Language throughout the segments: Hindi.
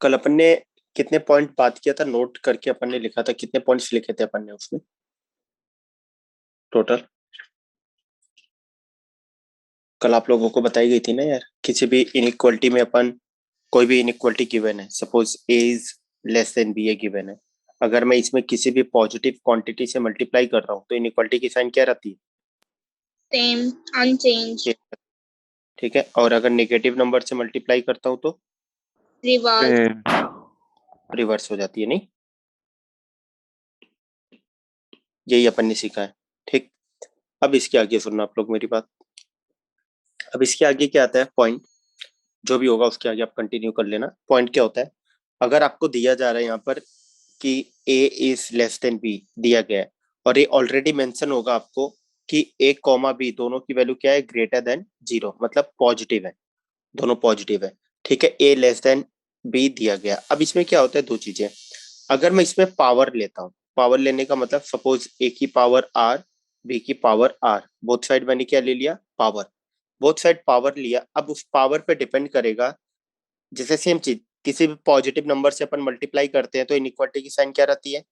कल अपन ने कितने पॉइंट बात किया था, नोट करके अपन ने लिखा था, कितने पॉइंट्स लिखे थे अपन ने उसमें टोटल? कल आप लोगों को बताई गई थी ना यार, किसी भी इनइक्वालिटी में अपन, कोई भी इनइक्वालिटी गिवन है, suppose A is less than B A given है। अगर मैं इसमें किसी भी पॉजिटिव क्वांटिटी से मल्टीप्लाई कर रहा हूँ तो इनइक्वालिटी की साइन क्या रहती सेम अनचेंज है? ठीक है, और अगर नेगेटिव नंबर से मल्टीप्लाई करता हूँ तो रिवर्स। रिवर्स हो जाती है, नहीं? यही अपन ने सीखा है। ठीक। अब इसके आगे सुनना आप लोग मेरी बात। अब इसके आगे क्या आता है पॉइंट, जो भी होगा उसके आगे आप कंटिन्यू कर लेना। पॉइंट क्या होता है, अगर आपको दिया जा रहा है यहाँ पर कि a is less then b दिया गया है, और ये ऑलरेडी मेंशन होगा आपको कि a कॉमा b दोनों की वैल्यू क्या है, ग्रेटर देन जीरो, मतलब पॉजिटिव है, दोनों पॉजिटिव है। ठीक है, a लेस देन b दिया गया। अब इसमें क्या होता है, दो चीजें। अगर मैं इसमें पावर लेता हूँ, पावर लेने का मतलब सपोज a की पावर r, b की पावर r, बोथ साइड मैंने क्या ले लिया, पावर। बोथ साइड पावर लिया, अब उस पावर पे डिपेंड करेगा। जैसे सेम चीज, किसी भी पॉजिटिव नंबर से अपन मल्टीप्लाई करते हैं तो इनइक्वालिटी की साइन क्या रहती है,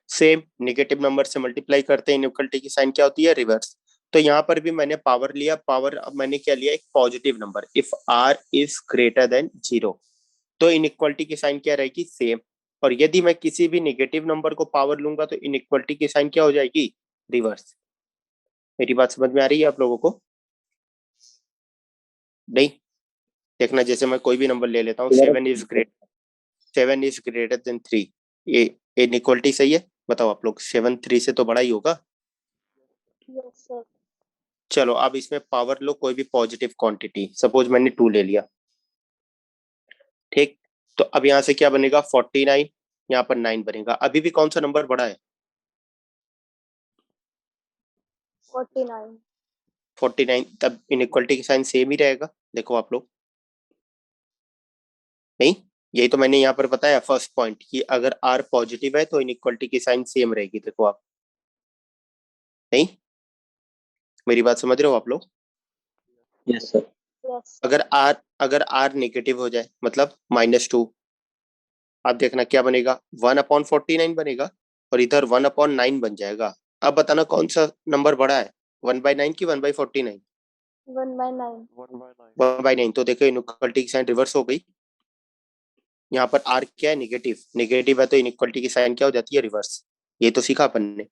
सेम। नेगेटिव नंबर से मल्टीप्लाई करते हैं, इनइक्वालिटी की साइन क्या होती है, रिवर्स। तो यहाँ पर भी मैंने पावर लिया, पावर अब मैंने क्या लिया, एक positive number. If R is greater than zero तो इनइक्वालिटी की साइन क्या रहेगी, सेम। और यदि मैं किसी भी नेगेटिव नंबर को पावर लूंगा तो इनइक्वालिटी की साइन क्या हो जाएगी, रिवर्स। मेरी बात समझ में आ रही है आप लोगों को? नहीं? देखना, जैसे मैं कोई भी नंबर ले लेता हूँ, seven is greater then three, ये इनइक्वालिटी सही है? बताओ आप लोग, सेवन थ्री से तो बड़ा ही होगा। Yes sir. चलो अब इसमें पावर लो, कोई भी पॉजिटिव क्वांटिटी, सपोज मैंने टू ले लिया। ठीक। तो अब यहाँ से क्या बनेगा, 49, यहाँ पर 9 बनेगा। अभी भी कौन सा नंबर बड़ा है, 49। 49। तब इनइक्वालिटी की साइन सेम ही रहेगा, देखो आप लोग। नहीं, यही तो मैंने यहाँ पर बताया फर्स्ट पॉइंट, कि अगर आर पॉजिटिव है तो इनइक्वालिटी की साइन सेम रहेगी, देखो आप। नहीं, मेरी बात समझ रहे हो आप लोग? Yes sir. Yes sir. अगर आर नेगेटिव हो जाए, मतलब -2, आप देखना क्या बनेगा, 1/49 बनेगा, और इधर 1/9 बन जाएगा। अब बताना कौन सा नंबर बड़ा है, 1/9 की 1/49? 1/9। 1/9। तो देखो इनइक्वालिटी की साइन रिवर्स हो गई। यहाँ पर आर क्या है, निगेटिव, निगेटिव है तो इनइक्वालिटी की साइन क्या हो जाती है, रिवर्स। ये तो सीखा अपन ने,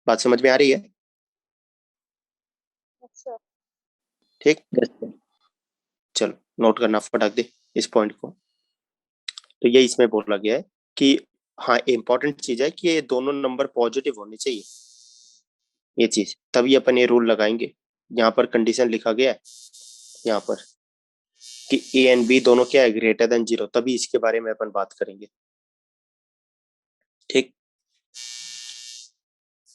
बात समझ में आ रही है? Yes sir. ठीक। Yes sir. चलो नोट करना फटाक दे इस पॉइंट को। तो ये इसमें बोला गया है कि हाँ, इंपॉर्टेंट चीज है कि ये दोनों नंबर पॉजिटिव होने चाहिए, ये चीज, तभी अपन ये रूल लगाएंगे। यहाँ पर कंडीशन लिखा गया है यहाँ पर कि ए एंड बी दोनों क्या है, ग्रेटर देन जीरो, तभी इसके बारे में अपन बात करेंगे। ठीक।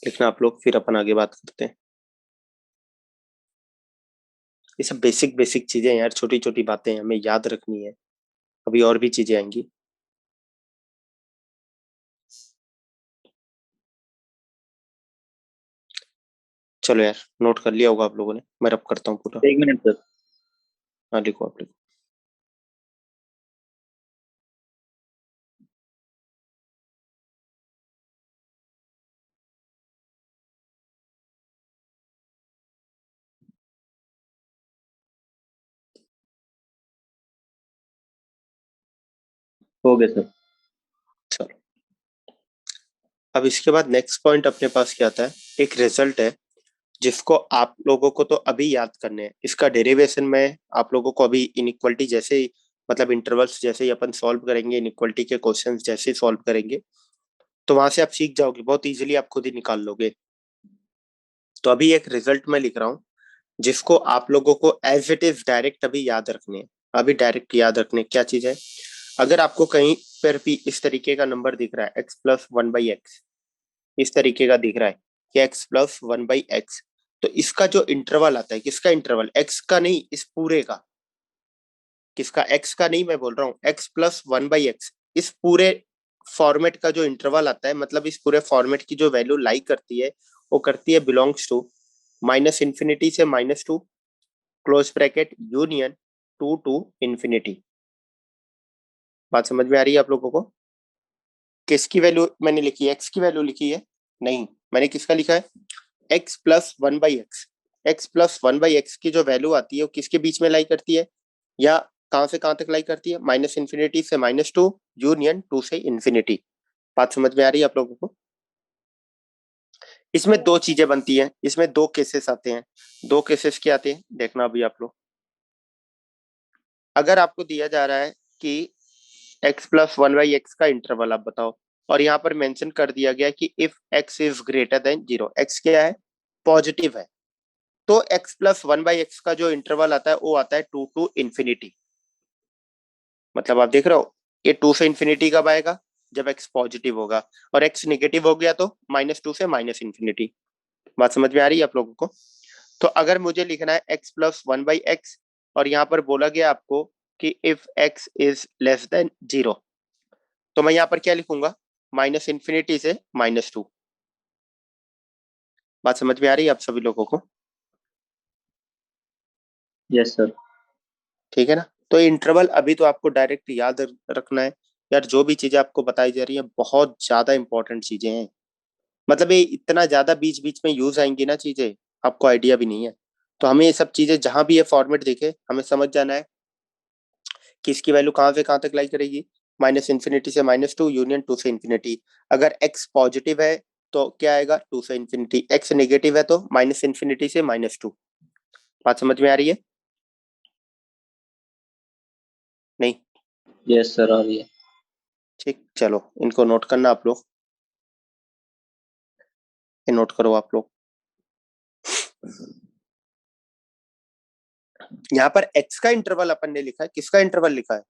लिखना आप लोग, फिर अपन आगे बात करते हैं। ये सब बेसिक बेसिक चीजें हैं यार, छोटी छोटी बातें हमें याद रखनी है, अभी और भी चीजें आएंगी। चलो यार, नोट कर लिया होगा आप लोगों ने, मैं रब करता हूँ पूरा। 1 मिनट सर। हाँ लिखो आप, लिखो। हो गया सर। चलो अब इसके बाद नेक्स्ट पॉइंट अपने पास क्या आता है, एक रिजल्ट है जिसको आप लोगों को तो अभी याद करने हैं। इसका डेरिवेशन में आप लोगों को अभी इनइक्वालिटी जैसे ही, मतलब इंटरवल्स जैसे ही अपन सॉल्व करेंगे, इनइक्वालिटी के क्वेश्चंस जैसे ही सॉल्व करेंगे, तो वहां से आप सीख जाओगे, बहुत इजीली आप खुद ही निकाल लोगे। तो अभी एक रिजल्ट मैं लिख रहा हूँ जिसको आप लोगों को एज इट इज डायरेक्ट अभी याद रखने हैं। अभी डायरेक्ट याद रखने क्या चीज है, अगर आपको कहीं पर भी इस तरीके का नंबर दिख रहा है, x+1/x, इस तरीके का दिख रहा है कि x+1/x, तो इसका जो इंटरवल आता है, किसका इंटरवल, x का नहीं, इस पूरे का, किसका, x का नहीं, मैं बोल रहा हूँ x+1/x, इस पूरे फॉर्मेट का जो इंटरवल आता है, मतलब इस पूरे फॉर्मेट की जो वैल्यू लाई करती है, वो करती है बिलोंग्स टू -∞ से -2, क्लोज ब्रैकेट यूनियन 2 to ∞। बात समझ में आ रही है आप लोगों को? किसकी वैल्यू मैंने लिखी है? एक्स की वैल्यू लिखी है? नहीं, मैंने किसका लिखा है? X plus one by x. X plus one by x की जो वैल्यू आती है वो किसके बीच में लाई करती है, या कहां से कहां तक लाई करती है? माइनस इन्फिनिटी से -2 यूनियन 2 से इन्फिनिटी। बात समझ में आ रही है आप लोगों को? इसमें दो चीजें बनती हैं, इसमें दो केसेस आते हैं। दो केसेस क्या आते हैं देखना अभी आप लोग। अगर आपको दिया जा रहा है कि x plus one by x का इंटरवल आप बताओ, और यहाँ पर मेंशन कर दिया गया कि if x is greater then 0, x क्या है? पॉजिटिव है। तो x plus one by x का जो इंटरवल आता है वो आता है 2 टू इन्फिनिटी। मतलब आप देख रहे हो, ये 2 से इन्फिनिटी कब आएगा? जब एक्स पॉजिटिव होगा, और एक्स निगेटिव हो गया तो -2 से माइनस इन्फिनिटी। बात समझ में आ रही है आप लोगों को? तो अगर मुझे लिखना है x plus one by x, और यहाँ पर बोला गया आपको कि if x is less then 0, तो मैं यहाँ पर क्या लिखूंगा? माइनस इन्फिनिटी से -2। बात समझ में आ रही है आप सभी लोगों को? Yes sir. ठीक है ना? तो इंटरवल अभी तो आपको डायरेक्ट याद रखना है। यार जो भी चीजें आपको बताई जा रही है बहुत ज्यादा इंपॉर्टेंट चीजें हैं। मतलब ये इतना ज्यादा बीच बीच में यूज आएंगी ना चीजें, आपको आइडिया भी नहीं है। तो हमें ये सब चीजें जहां भी ये फॉर्मेट दिखे हमें समझ जाना है कि इसकी वैल्यू कहां से कहां तक लाई करेगी। माइनस इन्फिनिटी से -2 यूनियन 2 से इन्फिनिटी। अगर एक्स पॉजिटिव है तो क्या आएगा? 2 से इन्फिनिटी। एक्स नेगेटिव है तो माइनस इन्फिनिटी से -2। बात समझ में आ रही है? नहीं? यस सर, आ रही है। ठीक, चलो इनको नोट करना आप लोग, ये नोट करो आप लोग। यहाँ पर x का इंटरवल अपन ने लिखा है, किसका इंटरवल लिखा है?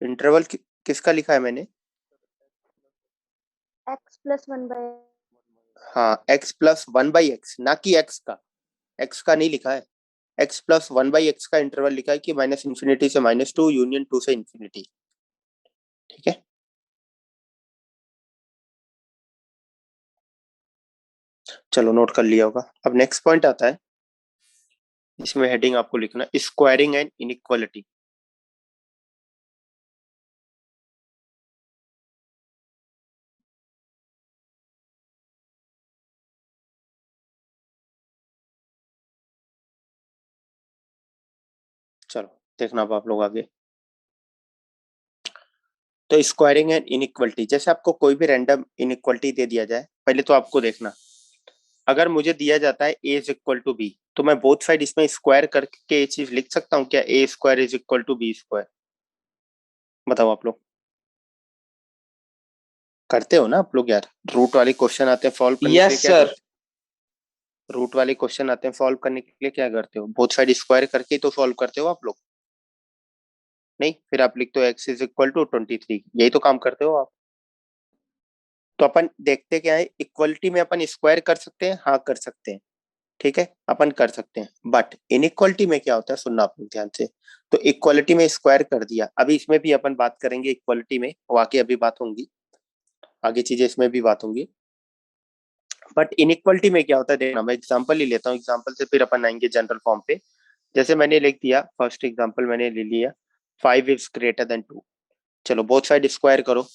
इंटरवल किसका लिखा है मैंने? x प्लस वन बाई हाँ, x plus one by x, ना कि x का। x का नहीं लिखा है, x plus one by x का इंटरवल लिखा है कि माइनस इन्फिनिटी से -2 यूनियन 2 से इन्फिनिटी। ठीक है, चलो नोट कर लिया होगा। अब नेक्स्ट पॉइंट आता है, इसमें हेडिंग आपको लिखना स्क्वायरिंग एंड इनइक्वालिटी। चलो देखना अब आप लोग आगे। तो स्क्वायरिंग एंड इनइक्वालिटी, जैसे आपको कोई भी रैंडम इनइक्वालिटी दे दिया जाए, पहले तो आपको देखना, अगर मुझे दिया जाता है a is equal to B, तो मैं बोथ साइड इसमें स्क्वायर करके ये चीज लिख सकता हूँ क्या? a square is equal to B square. बताओ आप लोग करते हो ना आप लोग? यार रूट वाले क्वेश्चन आते हैं सॉल्व करने के लिए, यस क्या सर। करते हो? रूट वाले क्वेश्चन आते हैं सॉल्व करने के लिए, क्या करते हो? बोथ साइड स्क्वायर करके ही तो सॉल्व करते हो आप लोग। नहीं, फिर आप लिखते हो x इज इक्वल टू 23, यही तो काम करते हो आप। तो अपन देखते क्या है, इक्वलिटी में अपन स्क्वायर कर सकते हैं, हाँ कर सकते हैं। ठीक है, अपन कर सकते हैं, बट इनइक्वालिटी में क्या होता है, सुनना आप लोग ध्यान से। तो इक्वालिटी में स्क्वायर कर दिया, अभी इसमें भी अपन बात करेंगे इक्वालिटी में, वो आगे अभी बात होंगी, आगे चीजें इसमें भी बात होंगी। बट इनइक्वालिटी में क्या होता है देखना, मैं एग्जांपल ही लेता हूँ, एग्जांपल से फिर अपन आएंगे जनरल फॉर्म पे। जैसे मैंने लिख दिया, फर्स्ट एग्जांपल मैंने ले लिया, 5 इज ग्रेटर देन 2। चलो बोथ साइड स्क्वायर करो,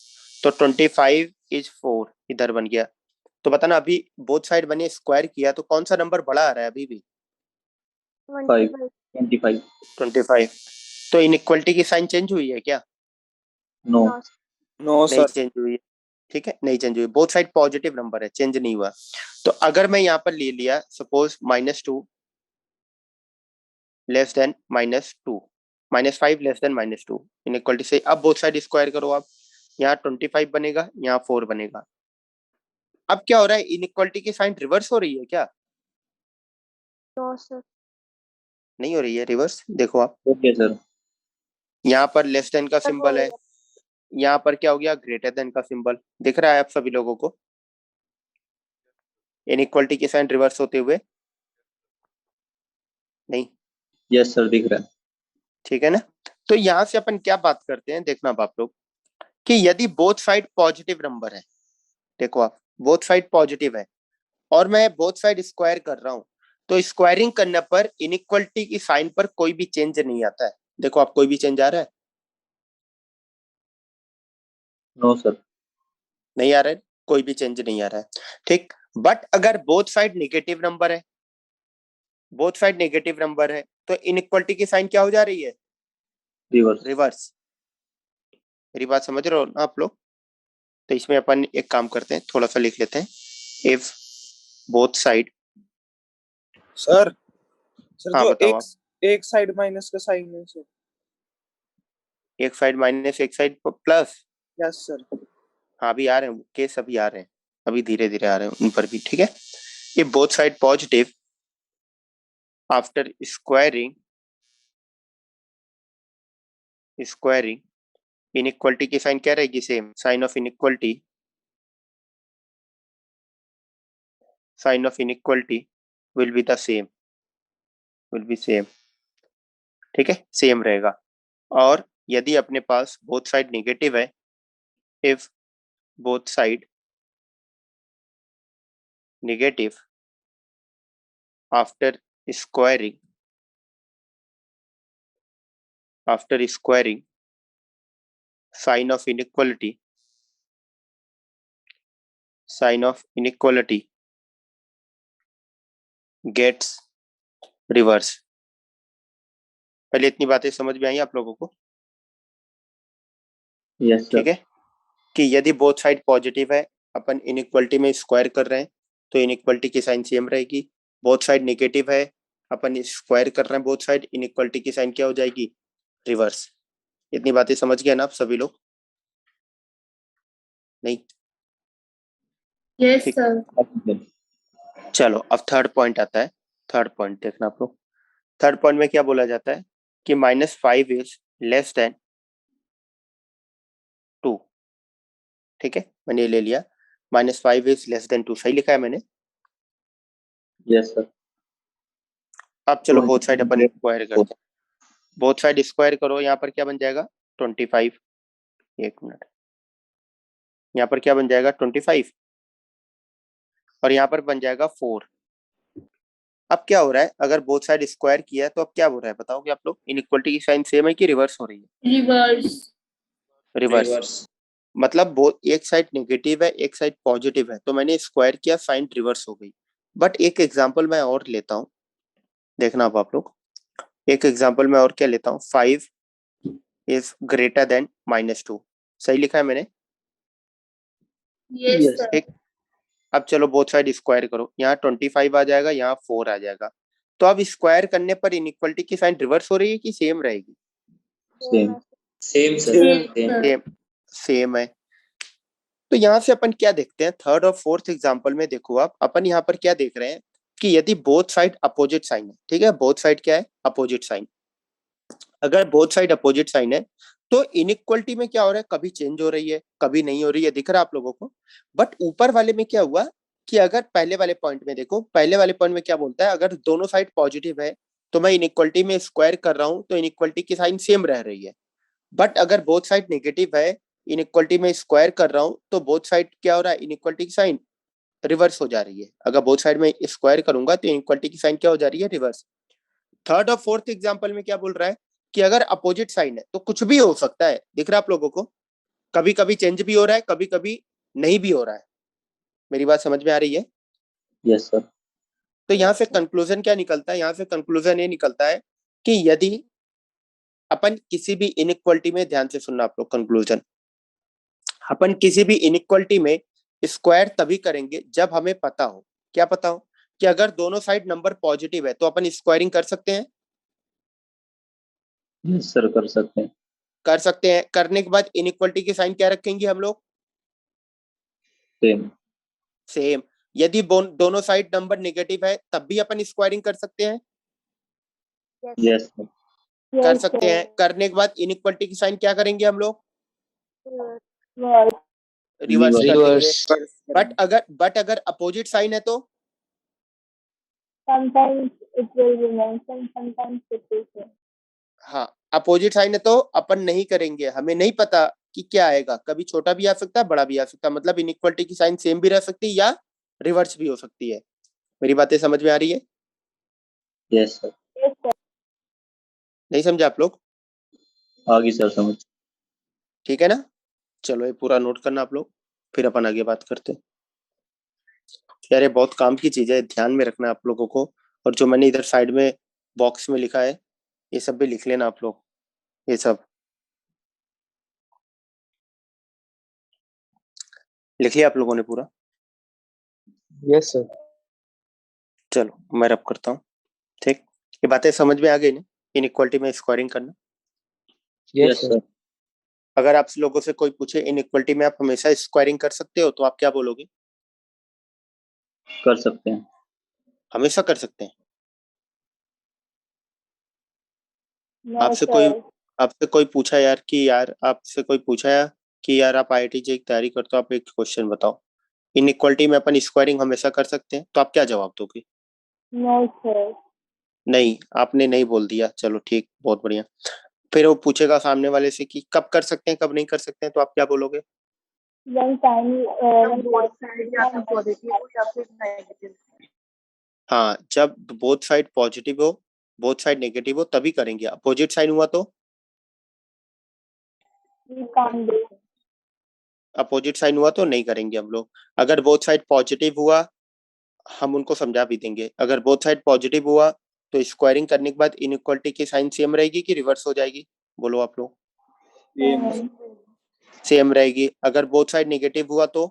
तो 25 इज 4 इधर बन गया। तो बताना अभी बोथ साइड बने स्क्वायर किया तो कौन सा नंबर बड़ा आ रहा है अभी भी? 5 25 25। 25। तो इनइक्वालिटी की साइन चेंज हुई है क्या? नो। नो नो नहीं सर। चेंज हुई है। ठीक है, नहीं चेंज हुई, बोथ साइड पॉजिटिव नंबर है, चेंज नहीं हुआ। तो अगर मैं यहाँ पर ले लिया suppose -2 less than -2, -5 less than -2, inequality से अब बोथ साइड स्क्वायर करो आप, यहाँ 25 बनेगा, यहाँ 4 बनेगा। अब क्या हो रहा है, इनइक्वालिटी की साइन रिवर्स हो रही है क्या? नो सर नहीं हो रही है रिवर्स, देखो आप, ओके सर। यहाँ पर लेस देन का सर हो सिंबल रही है, यहाँ पर क्या हो गया, ग्रेटर देन का सिंबल। दिख रहा है आप सभी लोगों को इनइक्वालिटी की साइन रिवर्स होते हुए? नहीं? यस सर, दिख रहा है। ठीक है ना? तो यहाँ से अपन क्या बात करते हैं देखना अब आप लोग, कि यदि बोथ साइड पॉजिटिव नंबर है, देखो आप बोथ साइड पॉजिटिव है, और मैं बोथ साइड स्क्वायर कर रहा हूं, तो स्क्वायरिंग करने पर इनइक्वालिटी की साइन पर कोई भी चेंज नहीं आता है। देखो आप कोई भी चेंज आ रहा है? No sir. नहीं आ रहा है, कोई भी चेंज नहीं आ रहा है, ठीक। बट अगर बोथ साइड नेगेटिव नंबर है, बोथ साइड नेगेटिव नंबर है, तो इनइक्वालिटी की साइन क्या हो जा रही है? रिवर्स। रिवर्स। मेरी बात समझ रहे हो ना आप लोग? तो इसमें अपन एक काम करते हैं, थोड़ा सा लिख लेते हैं, if both side. Sir sir हाँ जो बताओ आप। एक साइड माइनस का साइन है सर। एक साइड माइनस एक साइड प्लस। Yes sir. हाँ अभी आ रहे हैं केस, अभी आ रहे हैं, अभी धीरे धीरे आ रहे हैं उन पर भी, ठीक है। ये both side positive after squaring inequality की साइन क्या रहेगी? Same. Sign of inequality will be the same, ठीक है, सेम रहेगा। और यदि अपने पास बोथ साइड नेगेटिव है, if both side negative after squaring sign of inequality gets reverse. पहले इतनी बातें समझ में आई आप लोगों को? यस ठीक सर। है, कि यदि बोथ साइड पॉजिटिव है, अपन इनइक्वालिटी में स्क्वायर कर रहे हैं, तो इनइक्वालिटी की साइन सेम रहेगी। बोथ साइड नेगेटिव है, अपन स्क्वायर कर रहे हैं बोथ साइड, इनइक्वालिटी की साइन क्या हो जाएगी? रिवर्स। इतनी बातें समझ गए ना आप सभी लोग? नहीं? यस ठीक। सर। चलो अब थर्ड पॉइंट आता है। थर्ड पॉइंट देखना आप लोग। थर्ड पॉइंट में क्या बोला जाता है कि -5 इज लेस देन 2। ठीक है, मैंने ये ले लिया, -5 इज लेस देन 2, सही लिखा है मैंने? Yes sir. अब चलो बोथ साइड अपन स्क्वायर करते हैं। बोथ साइड स्क्वायर करो, यहाँ पर क्या बन जाएगा? 25। एक मिनट, यहाँ पर क्या बन जाएगा? 25, और यहाँ पर बन जाएगा 4। अब क्या हो रहा है, अगर बोथ साइड स्क्वायर किया है तो अब क्या हो रहा है बताओगे आप लोग? इनइक्वालिटी की साइन सेम है कि रिवर्स हो रही है? रिवर्स। मतलब वो एक साइड नेगेटिव है, एक साइड पॉजिटिव है, तो मैंने स्क्वायर किया, साइन रिवर्स हो गई। बट एक एग्जांपल मैं और लेता हूँ, देखना अब आप लोग। एक एग्जांपल मैं और क्या लेता हूँ, 5 इज ग्रेटर देन -2, सही लिखा है मैंने? Yes sir. ठीक। अब चलो बोथ साइड स्क्वायर करो, यहाँ 25 आ जाएगा, यहाँ 4 आ जाएगा। तो अब स्क्वायर करने पर इनइक्वालिटी की साइन रिवर्स हो रही है कि सेम रहेगी? Same. Same sir. Same. Same है। तो यहाँ से अपन क्या देखते हैं, थर्ड और फोर्थ एग्जांपल में देखो आप, अपन यहाँ पर क्या देख रहे हैं कि यदि बोथ साइड अपोजिट साइन है, ठीक है, बोथ साइड क्या है? Opposite sign. अगर बोथ साइड अपोजिट साइन है तो इनइक्वालिटी में क्या हो रहा है, कभी चेंज हो रही है, कभी नहीं हो रही है, दिख रहा है आप लोगों को? बट ऊपर वाले में क्या हुआ कि अगर पहले वाले पॉइंट में देखो, पहले वाले पॉइंट में क्या बोलता है, अगर दोनों साइड पॉजिटिव है तो मैं इनइक्वालिटी में स्क्वायर कर रहा हूं तो इनइक्वालिटी की साइन सेम रह रही है। बट अगर बोथ साइड नेगेटिव है, इनइक्वालिटी में स्क्वायर कर रहा हूं तो बोथ साइड क्या हो रहा है, इनइक्वालिटी की साइन रिवर्स हो जा रही है। अगर बोथ साइड में स्क्वायर करूंगा तो इनइक्वालिटी की साइन क्या हो जा रही है? रिवर्स। थर्ड और फोर्थ एग्जांपल में क्या बोल रहा है कि अगर अपोजिट साइन है तो कुछ भी हो सकता है, दिख रहा है आप लोगों को? कभी कभी चेंज भी हो रहा है, कभी कभी नहीं भी हो रहा है। मेरी बात समझ में आ रही है? Yes sir. तो यहाँ से कंक्लूजन क्या निकलता है? यहाँ से कंक्लूजन ये निकलता है कि यदि अपन किसी भी इनइक्वालिटी में, ध्यान से सुनना आप लोग कंक्लूजन, अपन किसी भी इनइक्वालिटी में स्क्वायर तभी करेंगे जब हमें पता हो, क्या पता हो? कि अगर दोनों साइड नंबर पॉजिटिव है तो अपन स्क्वायरिंग कर सकते हैं। यस सर, कर सकते हैं। कर सकते हैं। करने के बाद इनइक्वालिटी की साइन क्या रखेंगे हम लोग? सेम। सेम। यदि दोनों साइड नंबर नेगेटिव है तब भी अपन स्क्वायरिंग कर सकते हैं। Yes sir. कर सकते हैं। करने के बाद इनइक्वालिटी की साइन क्या करेंगे हम लोग? रिवर्स कर देंगे। बट अगर अपोजिट साइन है तो? हाँ, अपोजिट साइन है तो अपन नहीं करेंगे, हमें नहीं पता कि क्या आएगा, कभी छोटा भी आ सकता है, बड़ा भी आ सकता है, मतलब इनइक्वालिटी की साइन सेम भी रह सकती है या रिवर्स भी हो सकती है। मेरी बातें समझ में आ रही है? Yes sir. नहीं समझे आप लोग? आगे सर समझ। ठीक है ना? चलो ये पूरा नोट करना आप लोग, फिर अपन आगे बात करते हैं। यार ये बहुत काम की चीज है, ध्यान में रखना आप लोगों को। और जो मैंने इधर साइड में बॉक्स में लिखा है, ये सब भी लिख लेना आप लोग, ये सब लिख लिया आप लोगों ने पूरा? Yes sir. चलो मैं रब करता हूँ। ठीक, ये बातें समझ में आ गई ना, इनइक्वालिटी में स्क्वायरिंग करना? Yes sir. अगर आप लोगों से कोई पूछे इनइक्वालिटी में आप हमेशा स्क्वायरिंग कर सकते हो, तो आप क्या बोलोगे? कर सकते हैं। हमेशा कर सकते हैं? No, आपसे sir. कोई आपसे कोई पूछा यार कि यार आपसे कोई पूछा कि यार आप IIT जेईई की तैयारी करते हो, आप एक क्वेश्चन बताओ, इनइक्वालिटी में अपन स्क्वायरिंग हमेशा कर सकते हैं, तो आप क्या जवाब दोगे? No, sir. नहीं, आपने नहीं बोल दिया, चलो ठीक, बहुत बढ़िया। फिर वो पूछेगा सामने वाले से कि कब कर सकते हैं कब नहीं कर सकते हैं, तो आप क्या बोलोगे? When time, when both time side या तो पॉजिटिव हो या फिर नेगेटिव। हाँ, जब बोथ साइड पॉजिटिव हो, बोथ साइड नेगेटिव हो, तभी करेंगे। अपोजिट साइन हुआ तो? we can't do. Opposite sign हुआ तो नहीं करेंगे हम लोग। अगर बोथ साइड पॉजिटिव हुआ, हम उनको समझा भी देंगे। अगर बोथ साइड पॉजिटिव हुआ तो स्क्वायरिंग करने के बाद इनइक्वालिटी की साइन सेम रहेगी कि रिवर्स हो जाएगी? बोलो आप लोग। Same. सेम रहेगी। अगर बोथ साइड नेगेटिव हुआ तो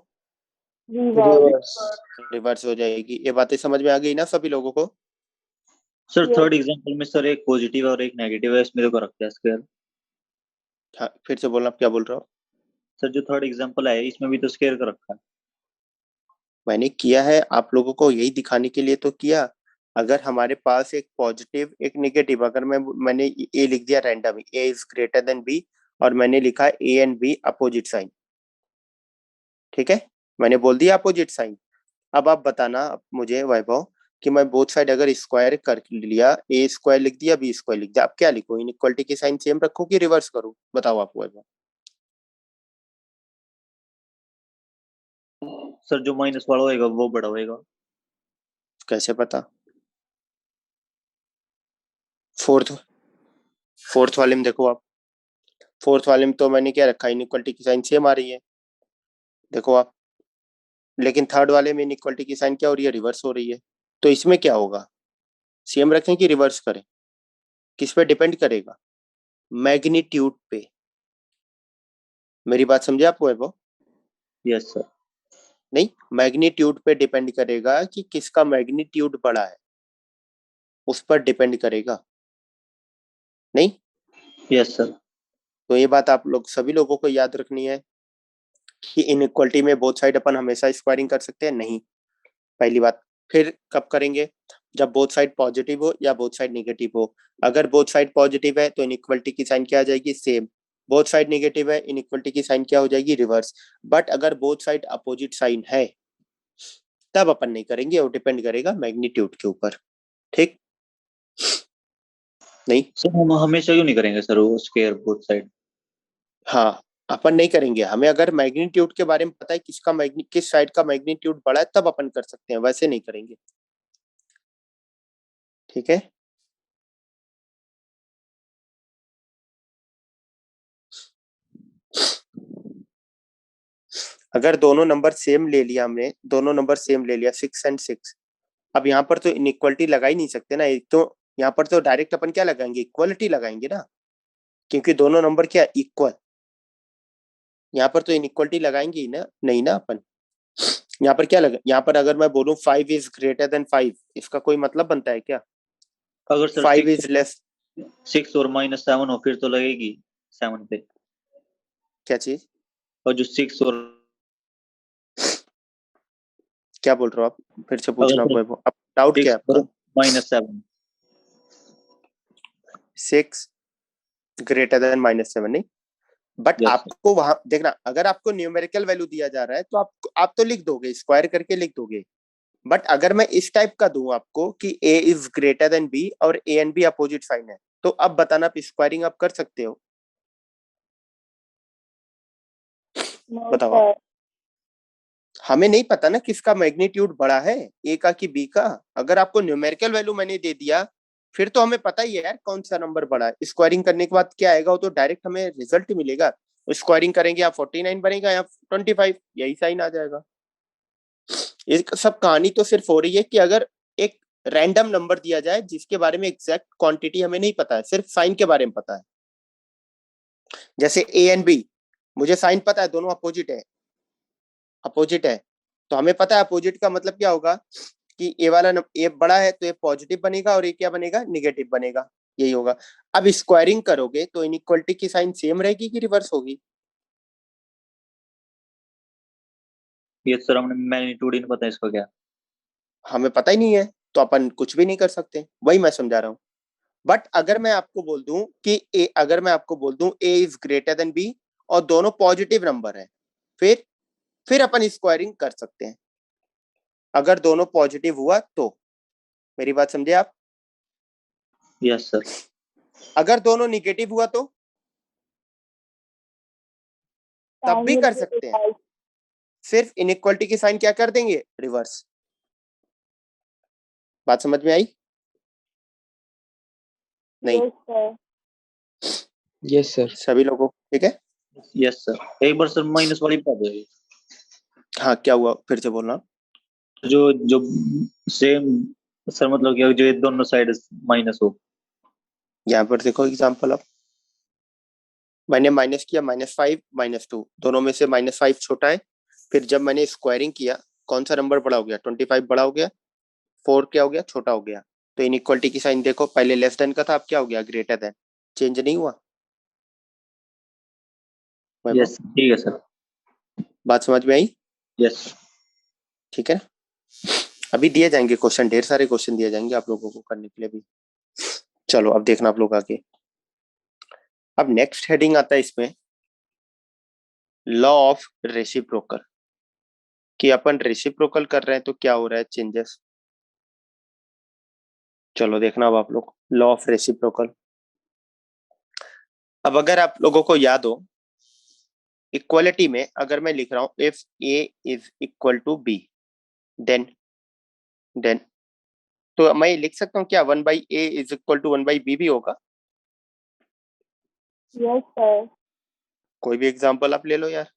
Reverse. रिवर्स हो जाएगी। ये बातें समझ में आ गई ना सभी लोगों को? Sir Yes. थर्ड एग्जांपल में सर एक पॉजिटिव और एक नेगेटिव है, इसमें तो कर रखा है स्क्वायर। हाँ, फिर से बोलना, आप क्या बोल रहे हो? सर जो थर्ड एग्जांपल है इसमें भी तो स्क्वायर कर रखा है। मैंने किया है आप लोगों को यही दिखाने के लिए तो किया। अगर हमारे पास एक पॉजिटिव एक नेगेटिव, अगर मैंने ए लिख दिया random, A is greater than B, और मैंने लिखा A and B opposite sign, ठीक है, मैंने बोल दिया अपोजिट साइन। अब आप बताना मुझे वैभव कि मैं बोथ साइड अगर स्क्वायर कर लिया, ए स्क्वायर लिख दिया बी स्क्वायर लिख दिया, अब क्या लिखूं? इनइक्वालिटी की साइन सेम रखूं कि रिवर्स करूं? बताओ आप वैभव। सर जो माइनस वाला होएगा वो बड़ा होएगा। कैसे पता? फोर्थ फोर्थ वाले में देखो आप, फोर्थ वाले में तो मैंने क्या रखा, इनइक्वालिटी की साइन सेम आ रही है, देखो आप। लेकिन थर्ड वाले में इनइक्वालिटी की साइन क्या हो रही है? रिवर्स हो रही है। तो इसमें क्या होगा? सेम रखें कि रिवर्स करें? किस पे डिपेंड करेगा? मैग्नीट्यूड पे। मेरी बात समझे आप वैभव? Yes sir. नहीं, मैग्नीट्यूड पे डिपेंड करेगा कि किसका मैग्नीट्यूड बड़ा है, उस पर डिपेंड करेगा। नहीं? Yes sir. तो ये बात आप लोग सभी लोगों को याद रखनी है कि इनइक्वालिटी में बोथ साइड अपन हमेशा स्क्वायरिंग कर सकते हैं? नहीं, पहली बात। फिर कब करेंगे? जब बोथ साइड पॉजिटिव हो या बोथ साइड नेगेटिव हो। अगर बोथ साइड पॉजिटिव है तो इनइक्वालिटी की साइन क्या आ जाएगी? सेम। बोथ साइड नेगेटिव है, इनइक्वालिटी की साइन क्या हो जाएगी? रिवर्स। बट अगर बोथ साइड अपोजिट साइन है, तब अपन नहीं करेंगे, और डिपेंड करेगा मैग्नीट्यूड के ऊपर। ठीक? नहीं, सर हम हमेशा क्यों नहीं करेंगे सर वो स्क्वायर बोथ साइड? हाँ, अपन नहीं करेंगे। हमें अगर मैग्नीट्यूड के बारे में पता है किस साइड का मैग्नीट्यूड बड़ा है, तब अपन कर सकते हैं, वैसे नहीं करेंगे। ठीक है? अगर दोनों नंबर सेम ले लिया हमने, दोनों नंबर सेम ले लिया 6 एंड 6, अब यहाँ पर तो इनइक्वालिटी लगा ही नहीं सकते ना। एक तो यहाँ पर तो डायरेक्ट अपन क्या लगाएंगे? इक्वलिटी लगाएंगे ना, क्योंकि दोनों नंबर क्या इक्वल। यहाँ पर तो इनइक्वालिटी लगाएंगे ही ना, नहीं ना अपन। यहाँ पर क्या लगा, यहाँ पर अगर मैं बोलूं 5 इज ग्रेटर देन 5, इसका कोई मतलब बनता है क्या? अगर सर 5 इज लेस। 6 और -7 हो फिर तो लगेगी 7 पे। क्या चीज? और जो 6 और क्या बोल रहे हो आप? फिर से अगर पूछना सर आप, डाउट क्या 6 है आपका? और -7 6 ग्रेटर देन -7, नहीं? But yes sir. आपको वहां देखना, अगर आपको न्यूमेरिकल वैल्यू दिया जा रहा है तो आप तो लिख दोगे, स्क्वायर करके लिख दोगे। बट अगर मैं इस टाइप का दूं आपको कि A is greater than B और A and B opposite sign है, तो अब बताना आप स्क्वायरिंग आप कर सकते हो? No, बताओ आप। sir. हमें नहीं पता ना किसका मैग्नीट्यूड बड़ा है, ए का कि बी का। अगर आपको न्यूमेरिकल वैल्यू मैंने दे दिया फिर तो हमें पता ही है यार कौन सा नंबर बड़ा है। स्क्वायरिंग करने के बाद क्या आएगा वो तो डायरेक्ट हमें रिजल्ट मिलेगा। स्क्वायरिंग करेंगे या 49 बनेगा या 25, यही साइन आ जाएगा। ये सब कहानी तो सिर्फ हो रही है कि अगर एक रैंडम नंबर दिया जाए जिसके बारे में एग्जैक्ट क्वांटिटी हमें नहीं पता है, सिर्फ साइन के बारे में पता है। जैसे ए एंड बी, मुझे साइन पता है, दोनों अपोजिट है, अपोजिट है, तो हमें पता है अपोजिट का मतलब क्या होगा कि ए वाला ए बड़ा है तो ए पॉजिटिव बनेगा और ए क्या बनेगा, निगेटिव बनेगा, यही होगा। अब स्क्वायरिंग करोगे तो इनइक्वालिटी की साइन सेम रहेगी कि रिवर्स होगी? ये सर हमने मैग्नीट्यूड ही नहीं पता इसका क्या। हमें पता ही नहीं है तो अपन कुछ भी नहीं कर सकते, वही मैं समझा रहा हूँ। बट अगर मैं आपको बोल दूं कि अगर मैं आपको बोल दूं ए इज ग्रेटर देन बी और दोनों पॉजिटिव नंबर है, फिर अपन स्क्वायरिंग कर सकते हैं। अगर दोनों पॉजिटिव हुआ तो, मेरी बात समझे आप? Yes sir. अगर दोनों निगेटिव हुआ तो तब भी कर सकते हैं, सिर्फ इनइक्वालिटी की साइन क्या कर देंगे, रिवर्स। बात समझ में आई? नहीं? Yes, sir. Yes, sir. सभी लोगों ठीक है? यस सर, एक बार सर माइनस वाली बता दो। हाँ, क्या हुआ फिर से बोलना। जो जो सेम सर, मतलब क्या जो ये दोनों साइड माइनस हो। यहाँ पर देखो एग्जाम्पल, अब मैंने माइनस किया -5 -2, दोनों में से -5 छोटा है। फिर जब मैंने स्क्वायरिंग किया, कौन सा नंबर बड़ा हो गया, 25 बड़ा हो गया, 4 क्या हो गया, छोटा हो गया। तो इनइक्वालिटी की साइन देखो, पहले लेस देन का था, अब क्या हो गया, ग्रेटर देन। चेंज नहीं हुआ? यस ठीक है सर। बात समझ में आई? यस ठीक है। अभी दिए जाएंगे क्वेश्चन, ढेर सारे क्वेश्चन दिए जाएंगे आप लोगों को करने के लिए भी। चलो अब देखना आप लोग आगे। अब नेक्स्ट हेडिंग आता है इसमें, लॉ ऑफ रेसिप्रोकल, कि अपन रेसिप्रोकल कर रहे हैं तो क्या हो रहा है, चेंजेस। चलो देखना अब आप लोग, लॉ ऑफ रेसिप्रोकल। अब अगर आप लोगों को याद हो, इक्वालिटी में अगर मैं लिख रहा हूं if A is equal to B, then तो मैं लिख सकता हूँ क्या 1/a is equal to 1/b भी होगा? Yes, sir. कोई भी एग्जांपल आप ले लो यार,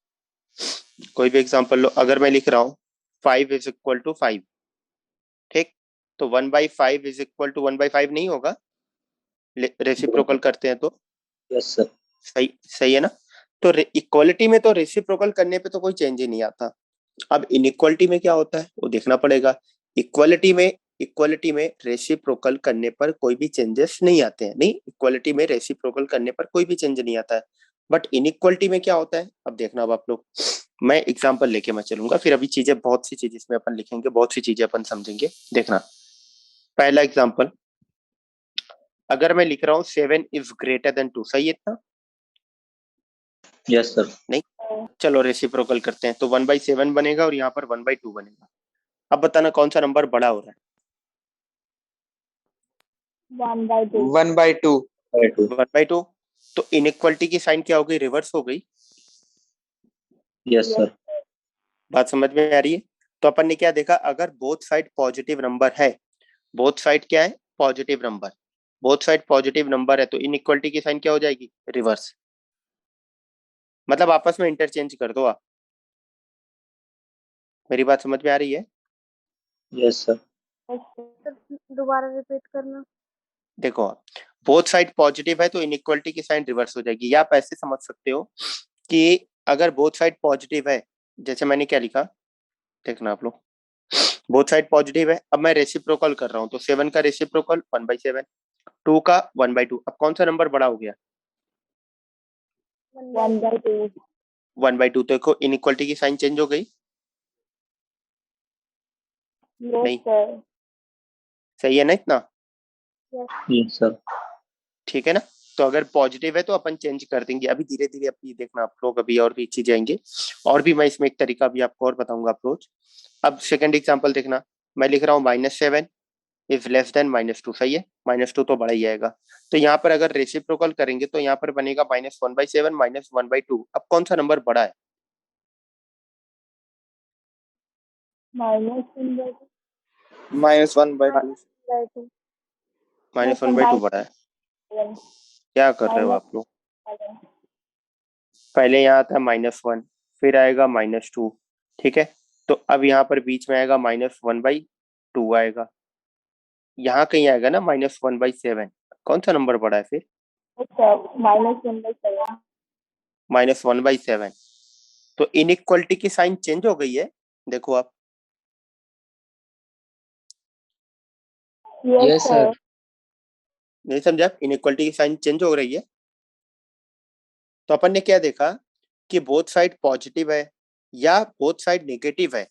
कोई भी एग्जांपल लो। अगर मैं लिख रहा हूँ 5 इज इक्वल टू 5, ठीक, तो 1/5 इज इक्वल टू 1/5 नहीं होगा? रेसिप्रोकल करते हैं तो यस सर। सही सही है ना? तो इक्वालिटी में तो रेसिप्रोकल करने पे तो कोई चेंज ही नहीं आता। अब इनइक्वालिटी में क्या होता है वो देखना पड़ेगा। इक्वालिटी में रेसिप्रोकल करने पर कोई भी चेंजेस नहीं आते हैं, नहीं, इक्वालिटी में रेसिप्रोकल करने पर कोई भी चेंज नहीं आता है। बट इनइक्वालिटी में क्या होता है, अब देखना। अब आप लोग, मैं एग्जांपल लेके मैं चलूंगा, फिर अभी चीजें, बहुत सी चीज इसमें अपन लिखेंगे, बहुत सी चीजें अपन समझेंगे, देखना। पहला एग्जांपल, अगर मैं लिख रहा हूँ 7 इज ग्रेटर देन 2, सही है इतना? Yes sir. नहीं, चलो रेसिप्रोकल करते हैं, तो 1/7 बनेगा और यहाँ पर 1/2 बनेगा। अब बताना कौन सा नंबर बड़ा हो रहा है? 1/2. 1/2. 1/2। तो इनइक्वालिटी की साइन क्या हो गई, रिवर्स हो गई। Yes sir. बात समझ में आ रही है? तो अपन ने क्या देखा, अगर बोथ साइड पॉजिटिव नंबर है, बोथ साइड क्या है, positive number, both side positive number है, तो इनइक्वालिटी की साइन क्या हो जाएगी, रिवर्स। मतलब आपस में इंटरचेंज कर दो आप। मेरी बात समझ में आ रही है? Yes sir. Yes, sir. Sir दोबारा रिपीट करना। देखो, बोथ साइड पॉजिटिव है तो इनइक्वालिटी की साइन रिवर्स हो जाएगी। या आप ऐसे समझ सकते हो कि अगर बोथ साइड पॉजिटिव है, जैसे मैंने क्या लिखा, देखना आप लोग, बोथ साइड पॉजिटिव है। अब मैं रेसिप्रोकल कर रहा हूँ, तो 7 का रेसिप्रोकल 1/7, 2 का 1/2। अब कौन सा नंबर बड़ा हो गया, 1/2. 1/2। तो देखो इनइक्वालिटी की साइन चेंज हो गई, Yes, नहीं? sir. सही है ना इतना? Yes sir. ठीक है ना? तो अगर पॉजिटिव है तो अपन चेंज कर देंगे। अभी धीरे धीरे अपनी देखना आप लोग, अभी और भी चीजें आएंगे, और भी मैं इसमें एक तरीका भी आपको और बताऊंगा अप्रोच। अब सेकंड एग्जांपल देखना, मैं लिख रहा हूँ -7 इज लेस देन -2, सही है? -2 तो बड़ा ही आएगा। तो यहाँ पर अगर रेसिप्रोकल करेंगे तो यहाँ पर बनेगा -1/7 -1/2। अब कौन सा नंबर बड़ा है? -1/2. -1/2. 1/2. -1/2 बड़ा है। 7 क्या कर रहे हो आप लोग? 7 पहले यहाँ आता है -1, फिर आएगा -2, ठीक है। तो अब यहाँ पर बीच में आएगा -1/2 आएगा, यहाँ कहीं आएगा ना -1/7। कौन सा नंबर बड़ा है फिर? -1/7 -1/7। तो इनइक्वालिटी की साइन चेंज हो गई है, देखो आप। Yes Yes, sir sir. नहीं समझा? इनइक्वालिटी की साइन चेंज हो रही है। तो अपन ने क्या देखा कि बोथ साइड पॉजिटिव है या बोथ साइड नेगेटिव है।